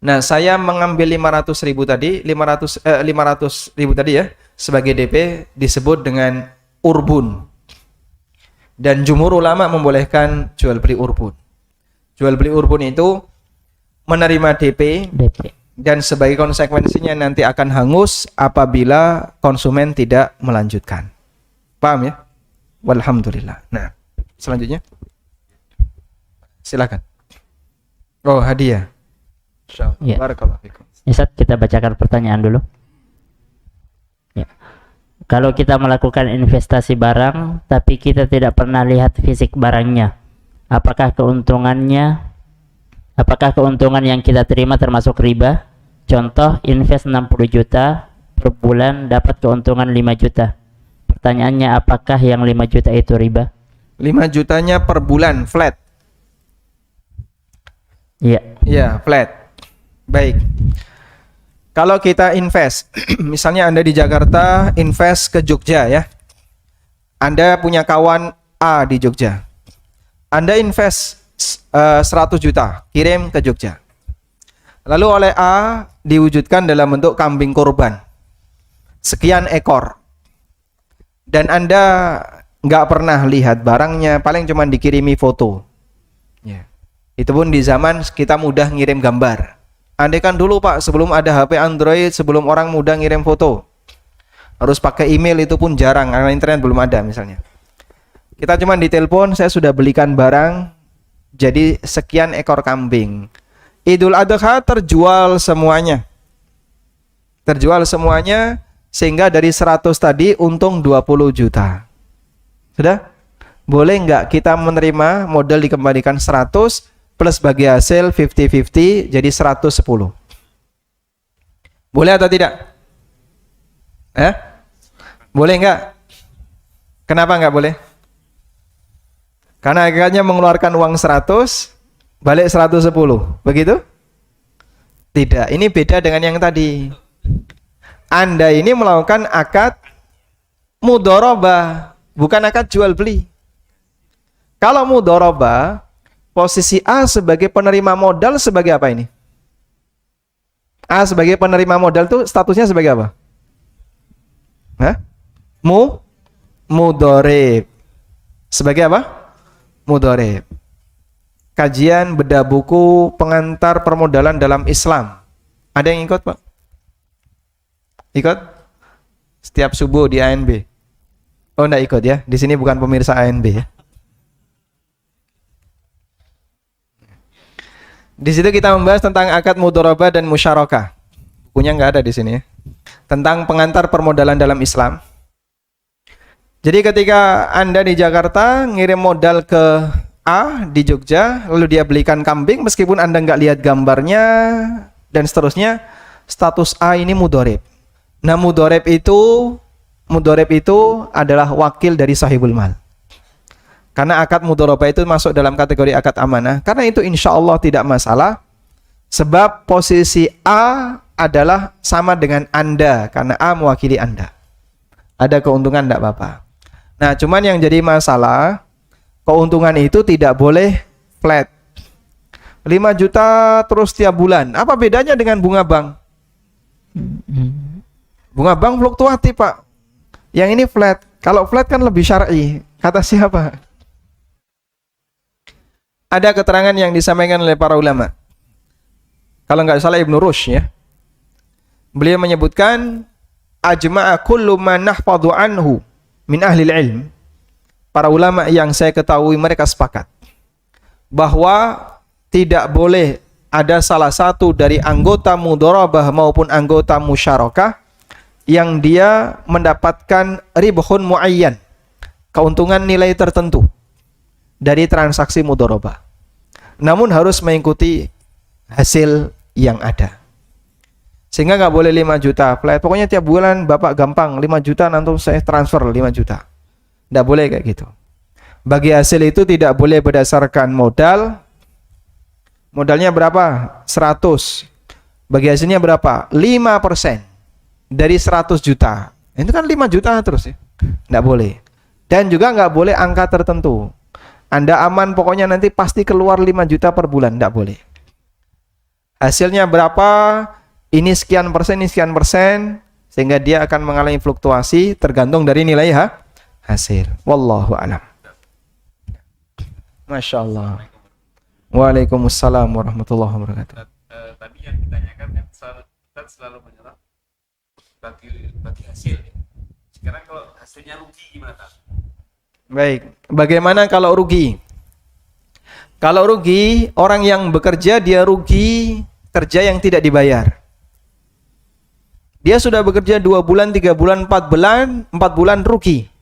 Nah, saya mengambil 500.000 tadi, 500.000 tadi ya, sebagai DP disebut dengan urbun. Dan jumhur ulama membolehkan jual beli urbun. Jual beli urbun itu menerima DP. Dan sebagai konsekuensinya nanti akan hangus apabila konsumen tidak melanjutkan. Paham ya? Walhamdulillah. Nah, selanjutnya. Silakan. Oh, hadiah. Ya. Barakallahu fikum. Ustaz, kita bacakan pertanyaan dulu. Ya. Kalau kita melakukan investasi barang, tapi kita tidak pernah lihat fisik barangnya, apakah keuntungan yang kita terima termasuk riba? Contoh, invest 60 juta per bulan dapat keuntungan 5 juta. Pertanyaannya, apakah yang 5 juta itu riba? 5 jutanya per bulan flat. Iya. Iya, flat. Baik. Kalau kita invest, misalnya Anda di Jakarta invest ke Jogja ya. Anda punya kawan A di Jogja. Anda invest 100 juta, kirim ke Jogja. Lalu oleh A diwujudkan dalam bentuk kambing kurban. Sekian ekor. Dan Anda nggak pernah lihat barangnya, paling cuma dikirimi foto. Ya. Itu pun di zaman kita mudah ngirim gambar. Andai kan dulu Pak, sebelum ada HP Android, sebelum orang mudah ngirim foto, harus pakai email, itu pun jarang karena internet belum ada misalnya. Kita cuma ditelepon, saya sudah belikan barang, jadi sekian ekor kambing. Idul Adha terjual semuanya. Terjual semuanya, sehingga dari 100 tadi untung 20 juta. Sudah? Boleh nggak kita menerima modal dikembalikan 100 plus bagi hasil 50-50 jadi 110? Boleh atau tidak? Boleh nggak? Kenapa nggak boleh? Karena akhirnya mengeluarkan uang 100 balik 110, begitu? Tidak, ini beda dengan yang tadi. Anda ini melakukan akad mudharabah, bukan akad jual beli. Kalau mudharabah, posisi A sebagai penerima modal sebagai apa ini? A sebagai penerima modal itu statusnya sebagai apa? Mudharib. Sebagai apa? Mudharib. Kajian bedah buku pengantar permodalan dalam Islam. Ada yang ikut, Pak? Ikut? Setiap subuh di ANB. Oh, enggak ikut ya. Di sini bukan pemirsa ANB ya. Di situ kita membahas tentang akad mudharabah dan musyarakah. Bukunya nggak ada di sini ya. Tentang pengantar permodalan dalam Islam. Jadi ketika Anda di Jakarta ngirim modal ke A di Jogja, lalu dia belikan kambing, meskipun Anda nggak lihat gambarnya dan seterusnya, status A ini mudharib. Nah, mudharib itu adalah wakil dari sahibul mal. Karena akad mudharabah itu masuk dalam kategori akad amanah. Karena itu insya Allah tidak masalah. Sebab posisi A adalah sama dengan Anda. Karena A mewakili Anda. Ada keuntungan tidak apa-apa. Nah, cuman yang jadi masalah, keuntungan itu tidak boleh flat. 5 juta terus tiap bulan. Apa bedanya dengan bunga bank? Bunga bank fluktuatif, Pak. Yang ini flat. Kalau flat kan lebih syar'i. Kata siapa? Ada keterangan yang disampaikan oleh para ulama. Kalau nggak salah Ibnu Rushd ya. Beliau menyebutkan ajma'a kullu man nahfadhu anhu min ahli ilm. Para ulama yang saya ketahui mereka sepakat bahwa tidak boleh ada salah satu dari anggota mudharabah maupun anggota musyarakah yang dia mendapatkan ribhun muayyan, keuntungan nilai tertentu dari transaksi mudharabah. Namun harus mengikuti hasil yang ada. Sehingga nggak boleh 5 juta flat. Pokoknya tiap bulan Bapak gampang 5 juta nanti saya transfer 5 juta. Nggak boleh kayak gitu. Bagi hasil itu tidak boleh berdasarkan modal. Modalnya berapa? 100. Bagi hasilnya berapa? 5% dari 100 juta. Itu kan 5 juta terus ya. Nggak boleh. Dan juga nggak boleh angka tertentu. Anda aman pokoknya nanti pasti keluar 5 juta per bulan. Nggak boleh. Hasilnya berapa? Ini sekian persen, ini sekian persen. Sehingga dia akan mengalami fluktuasi tergantung dari nilai hasil. Wallahu a'lam. Masya Allah. Waalaikumsalam warahmatullahi wabarakatuh. Tadi yang ditanyakan kan selalu menyerap bagi hasil. Sekarang kalau hasilnya rugi gimana? Baik, bagaimana kalau rugi? Kalau rugi, orang yang bekerja dia rugi kerja yang tidak dibayar. Dia sudah bekerja 2 bulan, 3 bulan, 4 bulan rugi.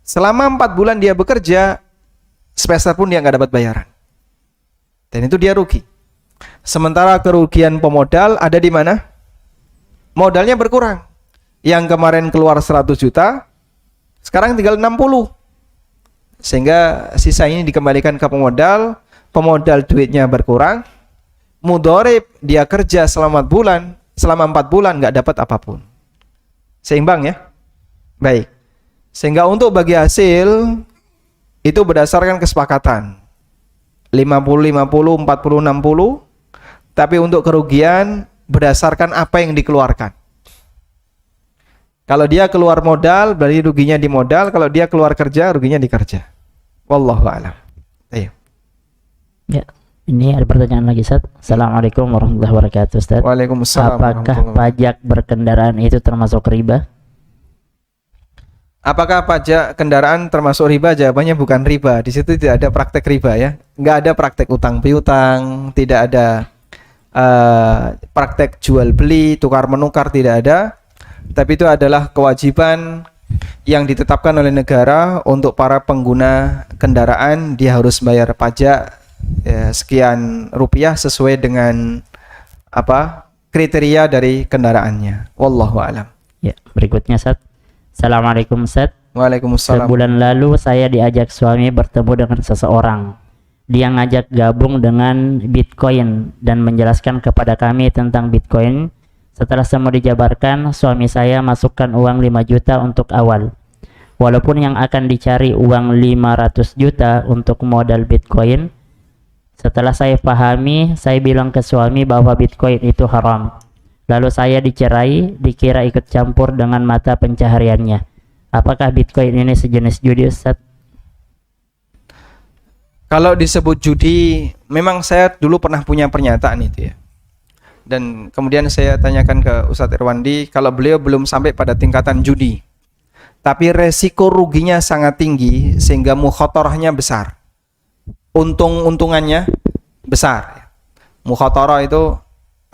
Selama 4 bulan dia bekerja, sepeser pun dia nggak dapat bayaran. Dan itu dia rugi. Sementara kerugian pemodal ada di mana? Modalnya berkurang. Yang kemarin keluar 100 juta, sekarang tinggal 60. Sehingga sisa ini dikembalikan ke pemodal, pemodal duitnya berkurang, mudharib dia kerja selama 4 bulan nggak dapat apapun. Seimbang ya? Baik. Sehingga untuk bagi hasil itu berdasarkan kesepakatan 50-50, 40-60. tapi untuk kerugian berdasarkan apa yang dikeluarkan. Kalau dia keluar modal, berarti ruginya di modal. Kalau dia keluar kerja, ruginya di kerja. Wallahu a'lam. Iya. Ya, ini ada pertanyaan lagi, Ustaz. Assalamualaikum warahmatullahi wabarakatuh, Ustaz. Waalaikumsalam. Apakah pajak berkendaraan itu termasuk riba? Apakah pajak kendaraan termasuk riba? Jawabannya bukan riba. Di situ tidak ada praktek riba ya. Nggak ada praktek utang piutang, tidak ada praktek jual beli, tukar menukar, tidak ada. Tapi itu adalah kewajiban yang ditetapkan oleh negara untuk para pengguna kendaraan. Dia harus bayar pajak sekian rupiah sesuai dengan kriteria dari kendaraannya. Wallahu a'lam. Ya, berikutnya, Ustaz. Assalamualaikum, Ustaz. Waalaikumsalam. Sebulan lalu saya diajak suami bertemu dengan seseorang. Dia ngajak gabung dengan Bitcoin dan menjelaskan kepada kami tentang Bitcoin. Setelah semua dijabarkan, suami saya masukkan uang 5 juta untuk awal. Walaupun yang akan dicari uang 500 juta untuk modal Bitcoin. Setelah saya pahami, saya bilang ke suami bahwa Bitcoin itu haram. Lalu saya dicerai, dikira ikut campur dengan mata pencahariannya. Apakah Bitcoin ini sejenis judi, Ustaz? Kalau disebut judi, memang saya dulu pernah punya pernyataan itu ya. Dan kemudian saya tanyakan ke Ustadz Irwandi, kalau beliau belum sampai pada tingkatan judi, tapi resiko ruginya sangat tinggi sehingga mukhatarahnya besar, untung-untungannya besar. Mukhatarah itu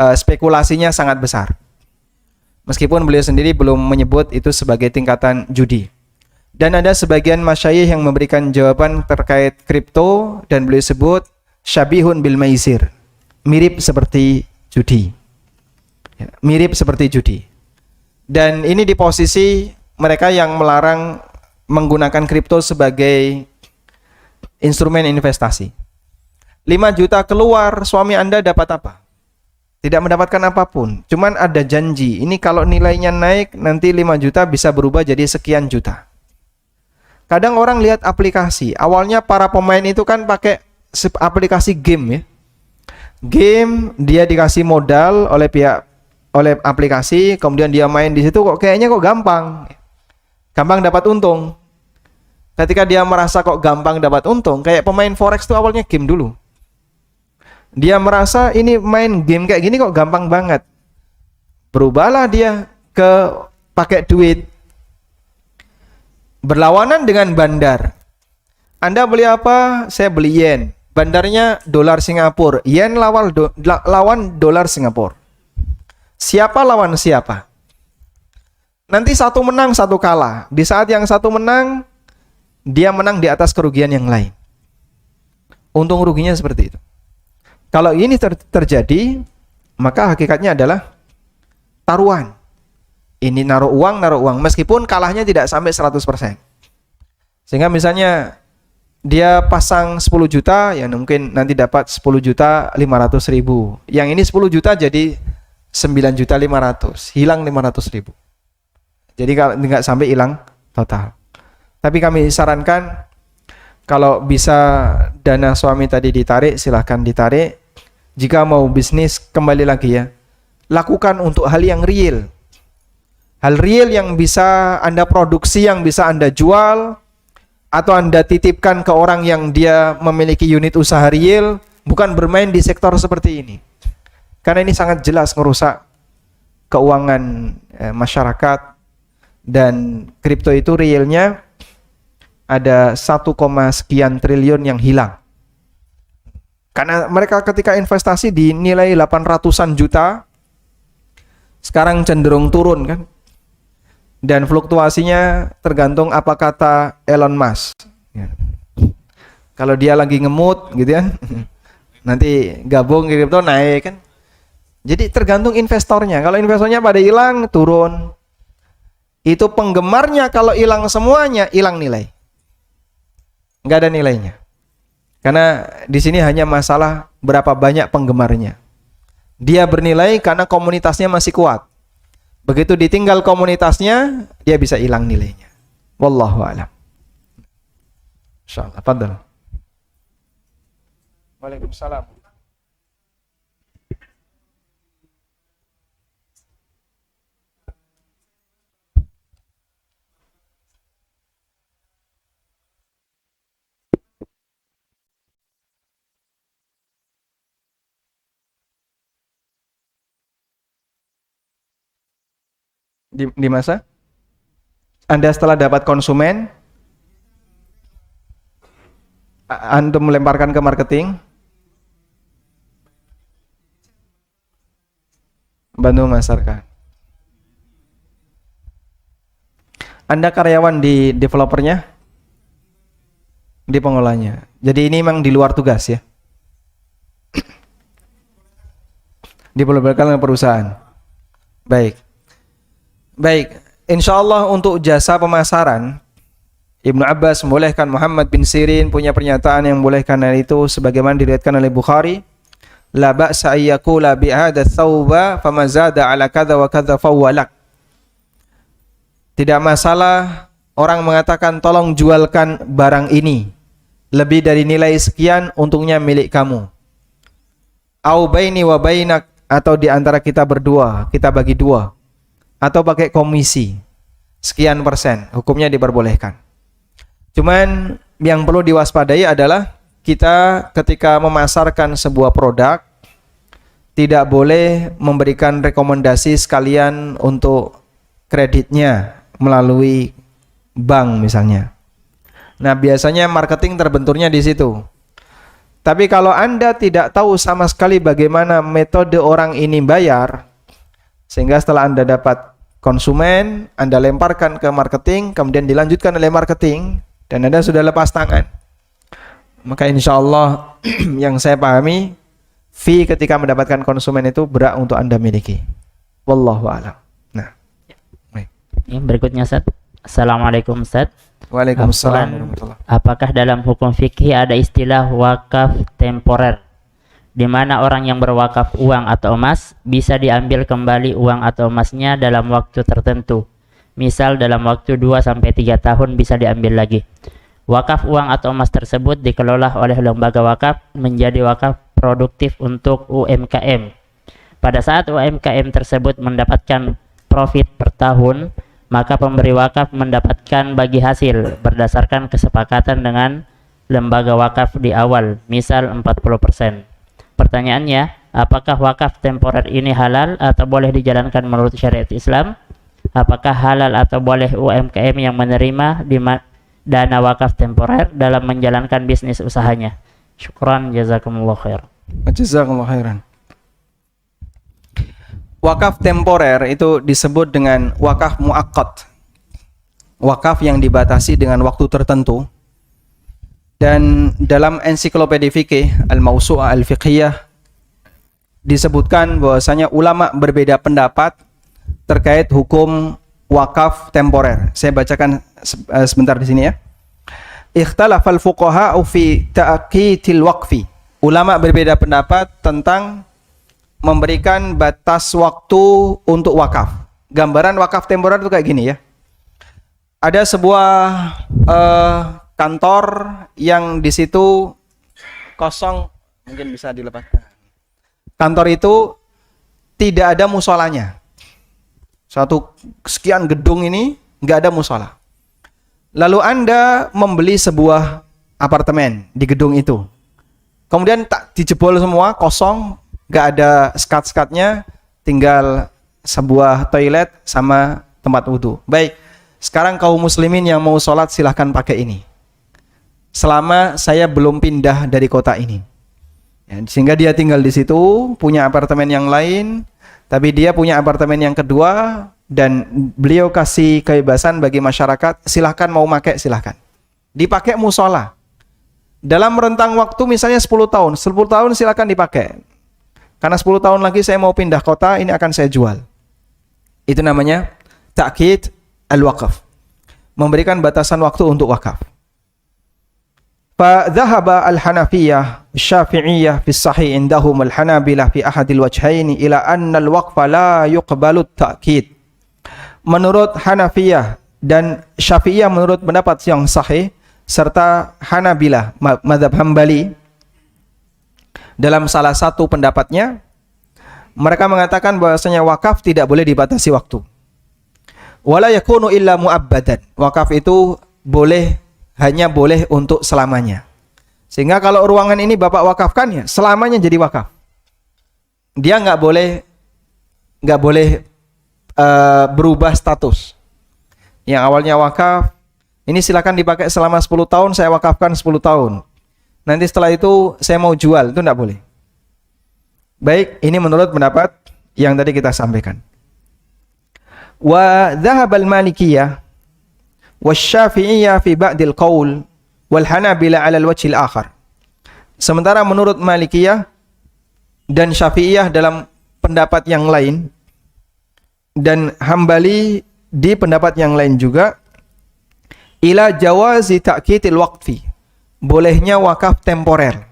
spekulasinya sangat besar. Meskipun beliau sendiri belum menyebut itu sebagai tingkatan judi. Dan ada sebagian masyayikh yang memberikan jawaban terkait kripto dan beliau sebut syabihun bil maisir, mirip seperti judi. Mirip seperti judi. Dan ini di posisi mereka yang melarang menggunakan kripto sebagai instrumen investasi. 5 juta keluar, suami Anda dapat apa? Tidak mendapatkan apapun. Cuman ada janji, ini kalau nilainya naik nanti 5 juta bisa berubah jadi sekian juta. Kadang orang lihat aplikasi. Awalnya para pemain itu kan pakai aplikasi game ya. Game, dia dikasih modal oleh aplikasi, kemudian dia main di situ kok kayaknya kok gampang dapat untung. Ketika dia merasa kok gampang dapat untung, kayak pemain forex itu awalnya game dulu. Dia merasa ini main game kayak gini kok gampang banget. Berubahlah dia ke pakai duit. Berlawanan dengan bandar. Anda beli apa? Saya beli yen. Bandarnya dolar Singapura, yen lawan dolar Singapura. Siapa lawan siapa? Nanti satu menang, satu kalah. Di saat yang satu menang, dia menang di atas kerugian yang lain. Untung ruginya seperti itu. Kalau ini terjadi, maka hakikatnya adalah taruhan. Ini naruh uang, meskipun kalahnya tidak sampai 100%. Sehingga misalnya dia pasang 10 juta, ya mungkin nanti dapat 10 juta 500 ribu. Yang ini 10 juta jadi 9 juta 500, hilang 500 ribu. Jadi kalau nggak sampai hilang total. Tapi kami sarankan kalau bisa dana suami tadi ditarik, silahkan ditarik. Jika mau bisnis, kembali lagi ya, lakukan untuk hal yang real. Hal real yang bisa Anda produksi, yang bisa Anda jual, atau Anda titipkan ke orang yang dia memiliki unit usaha real, bukan bermain di sektor seperti ini. Karena ini sangat jelas merusak keuangan masyarakat. Dan kripto itu realnya ada 1, sekian triliun yang hilang. Karena mereka ketika investasi dinilai 800-an juta, sekarang cenderung turun kan. Dan fluktuasinya tergantung apa kata Elon Musk. Ya. Kalau dia lagi ngemut gitu kan, nanti gabung kripto naik kan. Jadi tergantung investornya. Kalau investornya pada hilang, turun. Itu penggemarnya kalau hilang semuanya, hilang nilai. Nggak ada nilainya. Karena di sini hanya masalah berapa banyak penggemarnya. Dia bernilai karena komunitasnya masih kuat. Begitu ditinggal komunitasnya, dia bisa hilang nilainya. Wallahu a'lam. Insyaallah. Fadhal. Waalaikumsalam. Di masa Anda setelah dapat konsumen, Antum melemparkan ke marketing, bantu memasarkan. Anda karyawan di developernya, di pengolahnya. Jadi ini memang di luar tugas ya. Diperbolehkan oleh perusahaan. Baik. Insya Allah untuk jasa pemasaran, Ibnu Abbas membolehkan, Muhammad bin Sirin punya pernyataan yang membolehkan hal itu sebagaimana diriwayatkan oleh Bukhari, la ba'sa ayyakula bi'hadha thawba famazada ala kadha wa kadha fawwalak. Tidak masalah orang mengatakan tolong jualkan barang ini, lebih dari nilai sekian untungnya milik kamu. Au baini wa bainak, atau di antara kita berdua, kita bagi dua, atau pakai komisi sekian persen, hukumnya diperbolehkan. Cuman yang perlu diwaspadai adalah kita ketika memasarkan sebuah produk tidak boleh memberikan rekomendasi sekalian untuk kreditnya melalui bank misalnya. Nah, biasanya marketing terbenturnya di situ. Tapi kalau Anda tidak tahu sama sekali bagaimana metode orang ini bayar, sehingga setelah Anda dapat konsumen, Anda lemparkan ke marketing, kemudian dilanjutkan oleh marketing, dan Anda sudah lepas tangan, maka insya Allah yang saya pahami, fee ketika mendapatkan konsumen itu berhak untuk Anda miliki. Wallahu a'lam. Nah, baik. Ini berikutnya, Ustaz. Assalamualaikum, Ustaz. Waalaikumsalam Afwan, warahmatullahi. apakah dalam hukum fikih ada istilah wakaf temporer, di mana orang yang berwakaf uang atau emas bisa diambil kembali uang atau emasnya dalam waktu tertentu? Misal dalam waktu 2-3 tahun bisa diambil lagi. Wakaf uang atau emas tersebut dikelola oleh lembaga wakaf menjadi wakaf produktif untuk UMKM. Pada saat UMKM tersebut mendapatkan profit per tahun, maka pemberi wakaf mendapatkan bagi hasil berdasarkan kesepakatan dengan lembaga wakaf di awal, misal 40%. Pertanyaannya, apakah wakaf temporer ini halal atau boleh dijalankan menurut syariat Islam? Apakah halal atau boleh UMKM yang menerima dana wakaf temporer dalam menjalankan bisnis usahanya? Syukran, jazakumullah khair. Jazakumullah khairan. Wakaf temporer itu disebut dengan wakaf muakkad. Wakaf yang dibatasi dengan waktu tertentu. Dan dalam ensiklopedia fikih Al-Mawsu'ah Al-Fiqhiyah disebutkan bahwasanya ulama berbeda pendapat terkait hukum wakaf temporer. Saya bacakan sebentar di sini ya. Ikhtalafal fuqaha'u fi ta'qitil waqfi. Ulama berbeda pendapat tentang memberikan batas waktu untuk wakaf. Gambaran wakaf temporer itu kayak gini ya. Ada sebuah kantor yang di situ kosong, mungkin bisa dilepaskan. Kantor itu tidak ada musolanya. Satu sekian gedung ini nggak ada musola. Lalu Anda membeli sebuah apartemen di gedung itu. Kemudian tak dijebol semua, kosong, nggak ada skat-skatnya, tinggal sebuah toilet sama tempat wudhu. Baik, sekarang kaum muslimin yang mau sholat silahkan pakai ini. Selama saya belum pindah dari kota ini. Ya, sehingga dia tinggal di situ, punya apartemen yang lain, tapi dia punya apartemen yang kedua, dan beliau kasih kebebasan bagi masyarakat, silahkan mau pakai silahkan. Dipakai musola. Dalam rentang waktu misalnya 10 tahun, 10 tahun silahkan dipakai. Karena 10 tahun lagi saya mau pindah kota, ini akan saya jual. Itu namanya ta'kid al-waqaf. Memberikan batasan waktu untuk wakaf. Fa dhahaba al-Hanafiyah, Syafi'iyah fi sahih indahum al-Hanabilah fi ahadil wajhaini ila anna al-waqfa la yuqbalu ta'kid. Menurut Hanafiyah dan Syafi'iyah menurut pendapat yang sahih, serta Hanabilah, mazhab Hambali, dalam salah satu pendapatnya, mereka mengatakan bahwasanya wakaf tidak boleh dibatasi waktu. Wala yakunu illa mu'abbadan. Wakaf itu hanya boleh untuk selamanya. Sehingga kalau ruangan ini Bapak wakafkan ya, selamanya jadi wakaf. Dia nggak boleh berubah status. Yang awalnya wakaf, ini silakan dipakai selama 10 tahun, saya wakafkan 10 tahun. Nanti setelah itu saya mau jual, itu tidak boleh. Baik, ini menurut pendapat yang tadi kita sampaikan. Wa dhahabal malikiyah wasyafi'iyah fi ba'dil qaul wal hanabila 'ala al-wajhil akhar. Sementara menurut Malikiyah dan Syafi'iyah dalam pendapat yang lain, dan Hambali di pendapat yang lain juga, ila jawazi ta'kitil waqfi, bolehnya wakaf temporer.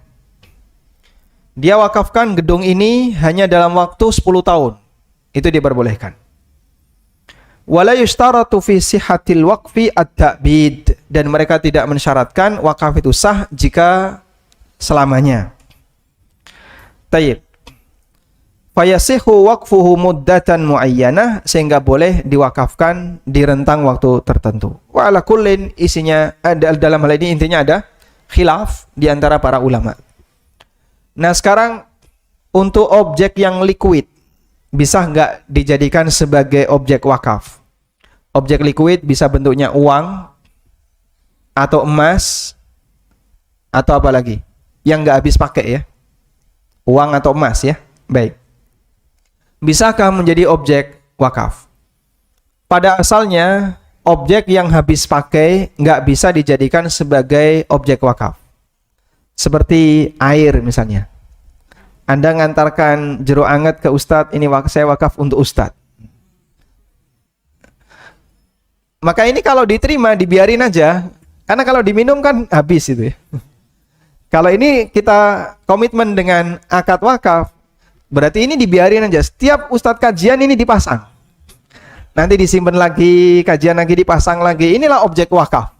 Dia wakafkan gedung ini hanya dalam waktu 10 tahun, itu diperbolehkan. Wala yushtaratu fi sihhatil waqfi at-ta'bid, dan mereka tidak mensyaratkan wakaf itu sah jika selamanya. Tayyib. Fayasihu waqfuhu muddatan muayyanah, sehingga boleh diwakafkan di rentang waktu tertentu. Wa ala kullin, isinya dalam hal ini intinya ada khilaf di antara para ulama. Nah, sekarang untuk objek yang liquid bisa nggak dijadikan sebagai objek wakaf? Objek liquid bisa bentuknya uang atau emas atau apa lagi? Yang nggak habis pakai ya, uang atau emas ya. Baik, bisakah menjadi objek wakaf? Pada asalnya objek yang habis pakai nggak bisa dijadikan sebagai objek wakaf. Seperti air misalnya, Anda ngantarkan jeruk anget ke ustadz, ini saya wakaf untuk ustadz. Maka ini kalau diterima dibiarin aja, karena kalau diminum kan habis itu ya. Kalau ini kita komitmen dengan akad wakaf, berarti ini dibiarin aja. Setiap ustadz kajian ini dipasang, nanti disimpan lagi, kajian lagi dipasang lagi. Inilah objek wakaf.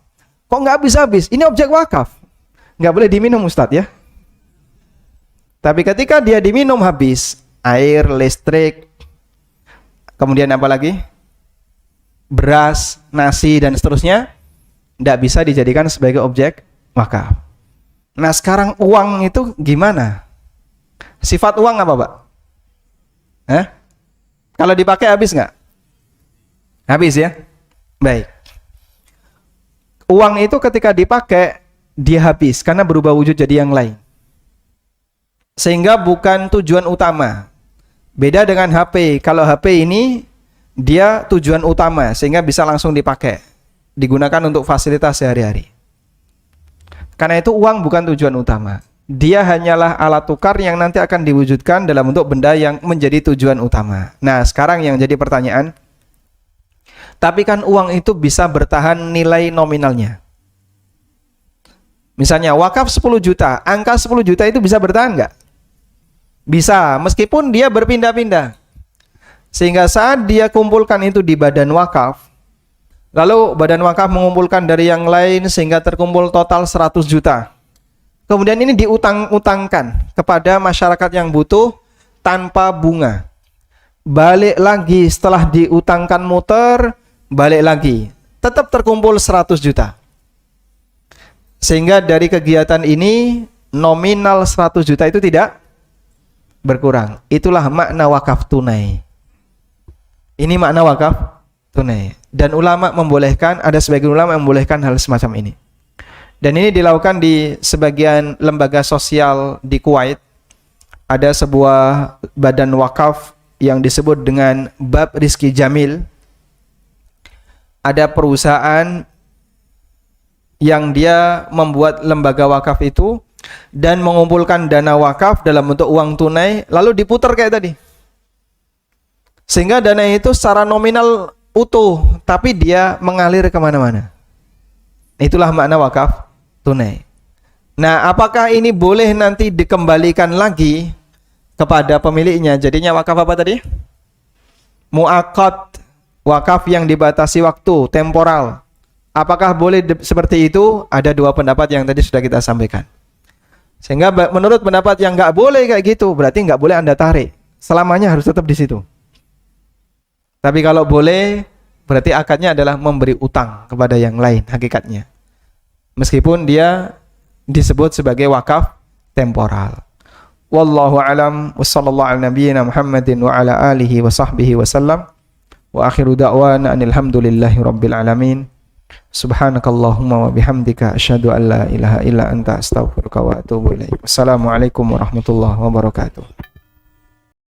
Kok nggak habis-habis? Ini objek wakaf, nggak boleh diminum ustadz ya. Tapi ketika dia diminum habis, air, listrik, kemudian apa lagi? Beras, nasi, dan seterusnya, tidak bisa dijadikan sebagai objek wakaf. Nah, sekarang uang itu gimana? Sifat uang apa, Pak? Kalau dipakai habis nggak? Habis ya? Baik. Uang itu ketika dipakai, dia habis karena berubah wujud jadi yang lain. Sehingga bukan tujuan utama. Beda dengan HP. Kalau HP ini, dia tujuan utama, sehingga bisa langsung dipakai. Digunakan untuk fasilitas sehari-hari. Karena itu uang bukan tujuan utama. Dia hanyalah alat tukar yang nanti akan diwujudkan dalam bentuk benda yang menjadi tujuan utama. Nah, sekarang yang jadi pertanyaan, tapi kan uang itu bisa bertahan nilai nominalnya. Misalnya wakaf 10 juta, angka 10 juta itu bisa bertahan nggak? Bisa, meskipun dia berpindah-pindah. Sehingga saat dia kumpulkan itu di badan wakaf, lalu badan wakaf mengumpulkan dari yang lain sehingga terkumpul total 100 juta. Kemudian ini diutang-utangkan kepada masyarakat yang butuh tanpa bunga. Balik lagi setelah diutangkan muter, balik lagi. Tetap terkumpul 100 juta. Sehingga dari kegiatan ini nominal 100 juta itu tidak berkurang. Itulah makna wakaf tunai. Ini makna wakaf tunai. Dan ulama membolehkan, ada sebagian ulama membolehkan hal semacam ini. Dan ini dilakukan di sebagian lembaga sosial di Kuwait. Ada sebuah badan wakaf yang disebut dengan Bab Rizki Jamil. Ada perusahaan yang dia membuat lembaga wakaf itu dan mengumpulkan dana wakaf dalam bentuk uang tunai, lalu diputar kayak tadi. Sehingga dana itu secara nominal utuh, tapi dia mengalir kemana-mana. Itulah makna wakaf tunai. Nah, apakah ini boleh nanti dikembalikan lagi kepada pemiliknya? Jadinya wakaf apa tadi? Mu'aqqad, wakaf yang dibatasi waktu, temporal. Apakah boleh seperti itu? Ada dua pendapat yang tadi sudah kita sampaikan. Sehingga menurut pendapat yang nggak boleh kayak gitu, berarti nggak boleh Anda tarik. Selamanya harus tetap di situ. Tapi kalau boleh, berarti akadnya adalah memberi utang kepada yang lain hakikatnya. Meskipun dia disebut sebagai wakaf temporal. Wallahu alam wa sallallahu ala nabiyyina Muhammadin wa ala alihi wa sahbihi wa sallam. Wa akhiru da'wana alhamdulillahi rabbil alamin. Subhanakallahumma wa bihamdika asyhadu an la ilaha illa anta astaghfiruka wa atubu ilaik. Wassalamualaikum warahmatullahi wabarakatuh.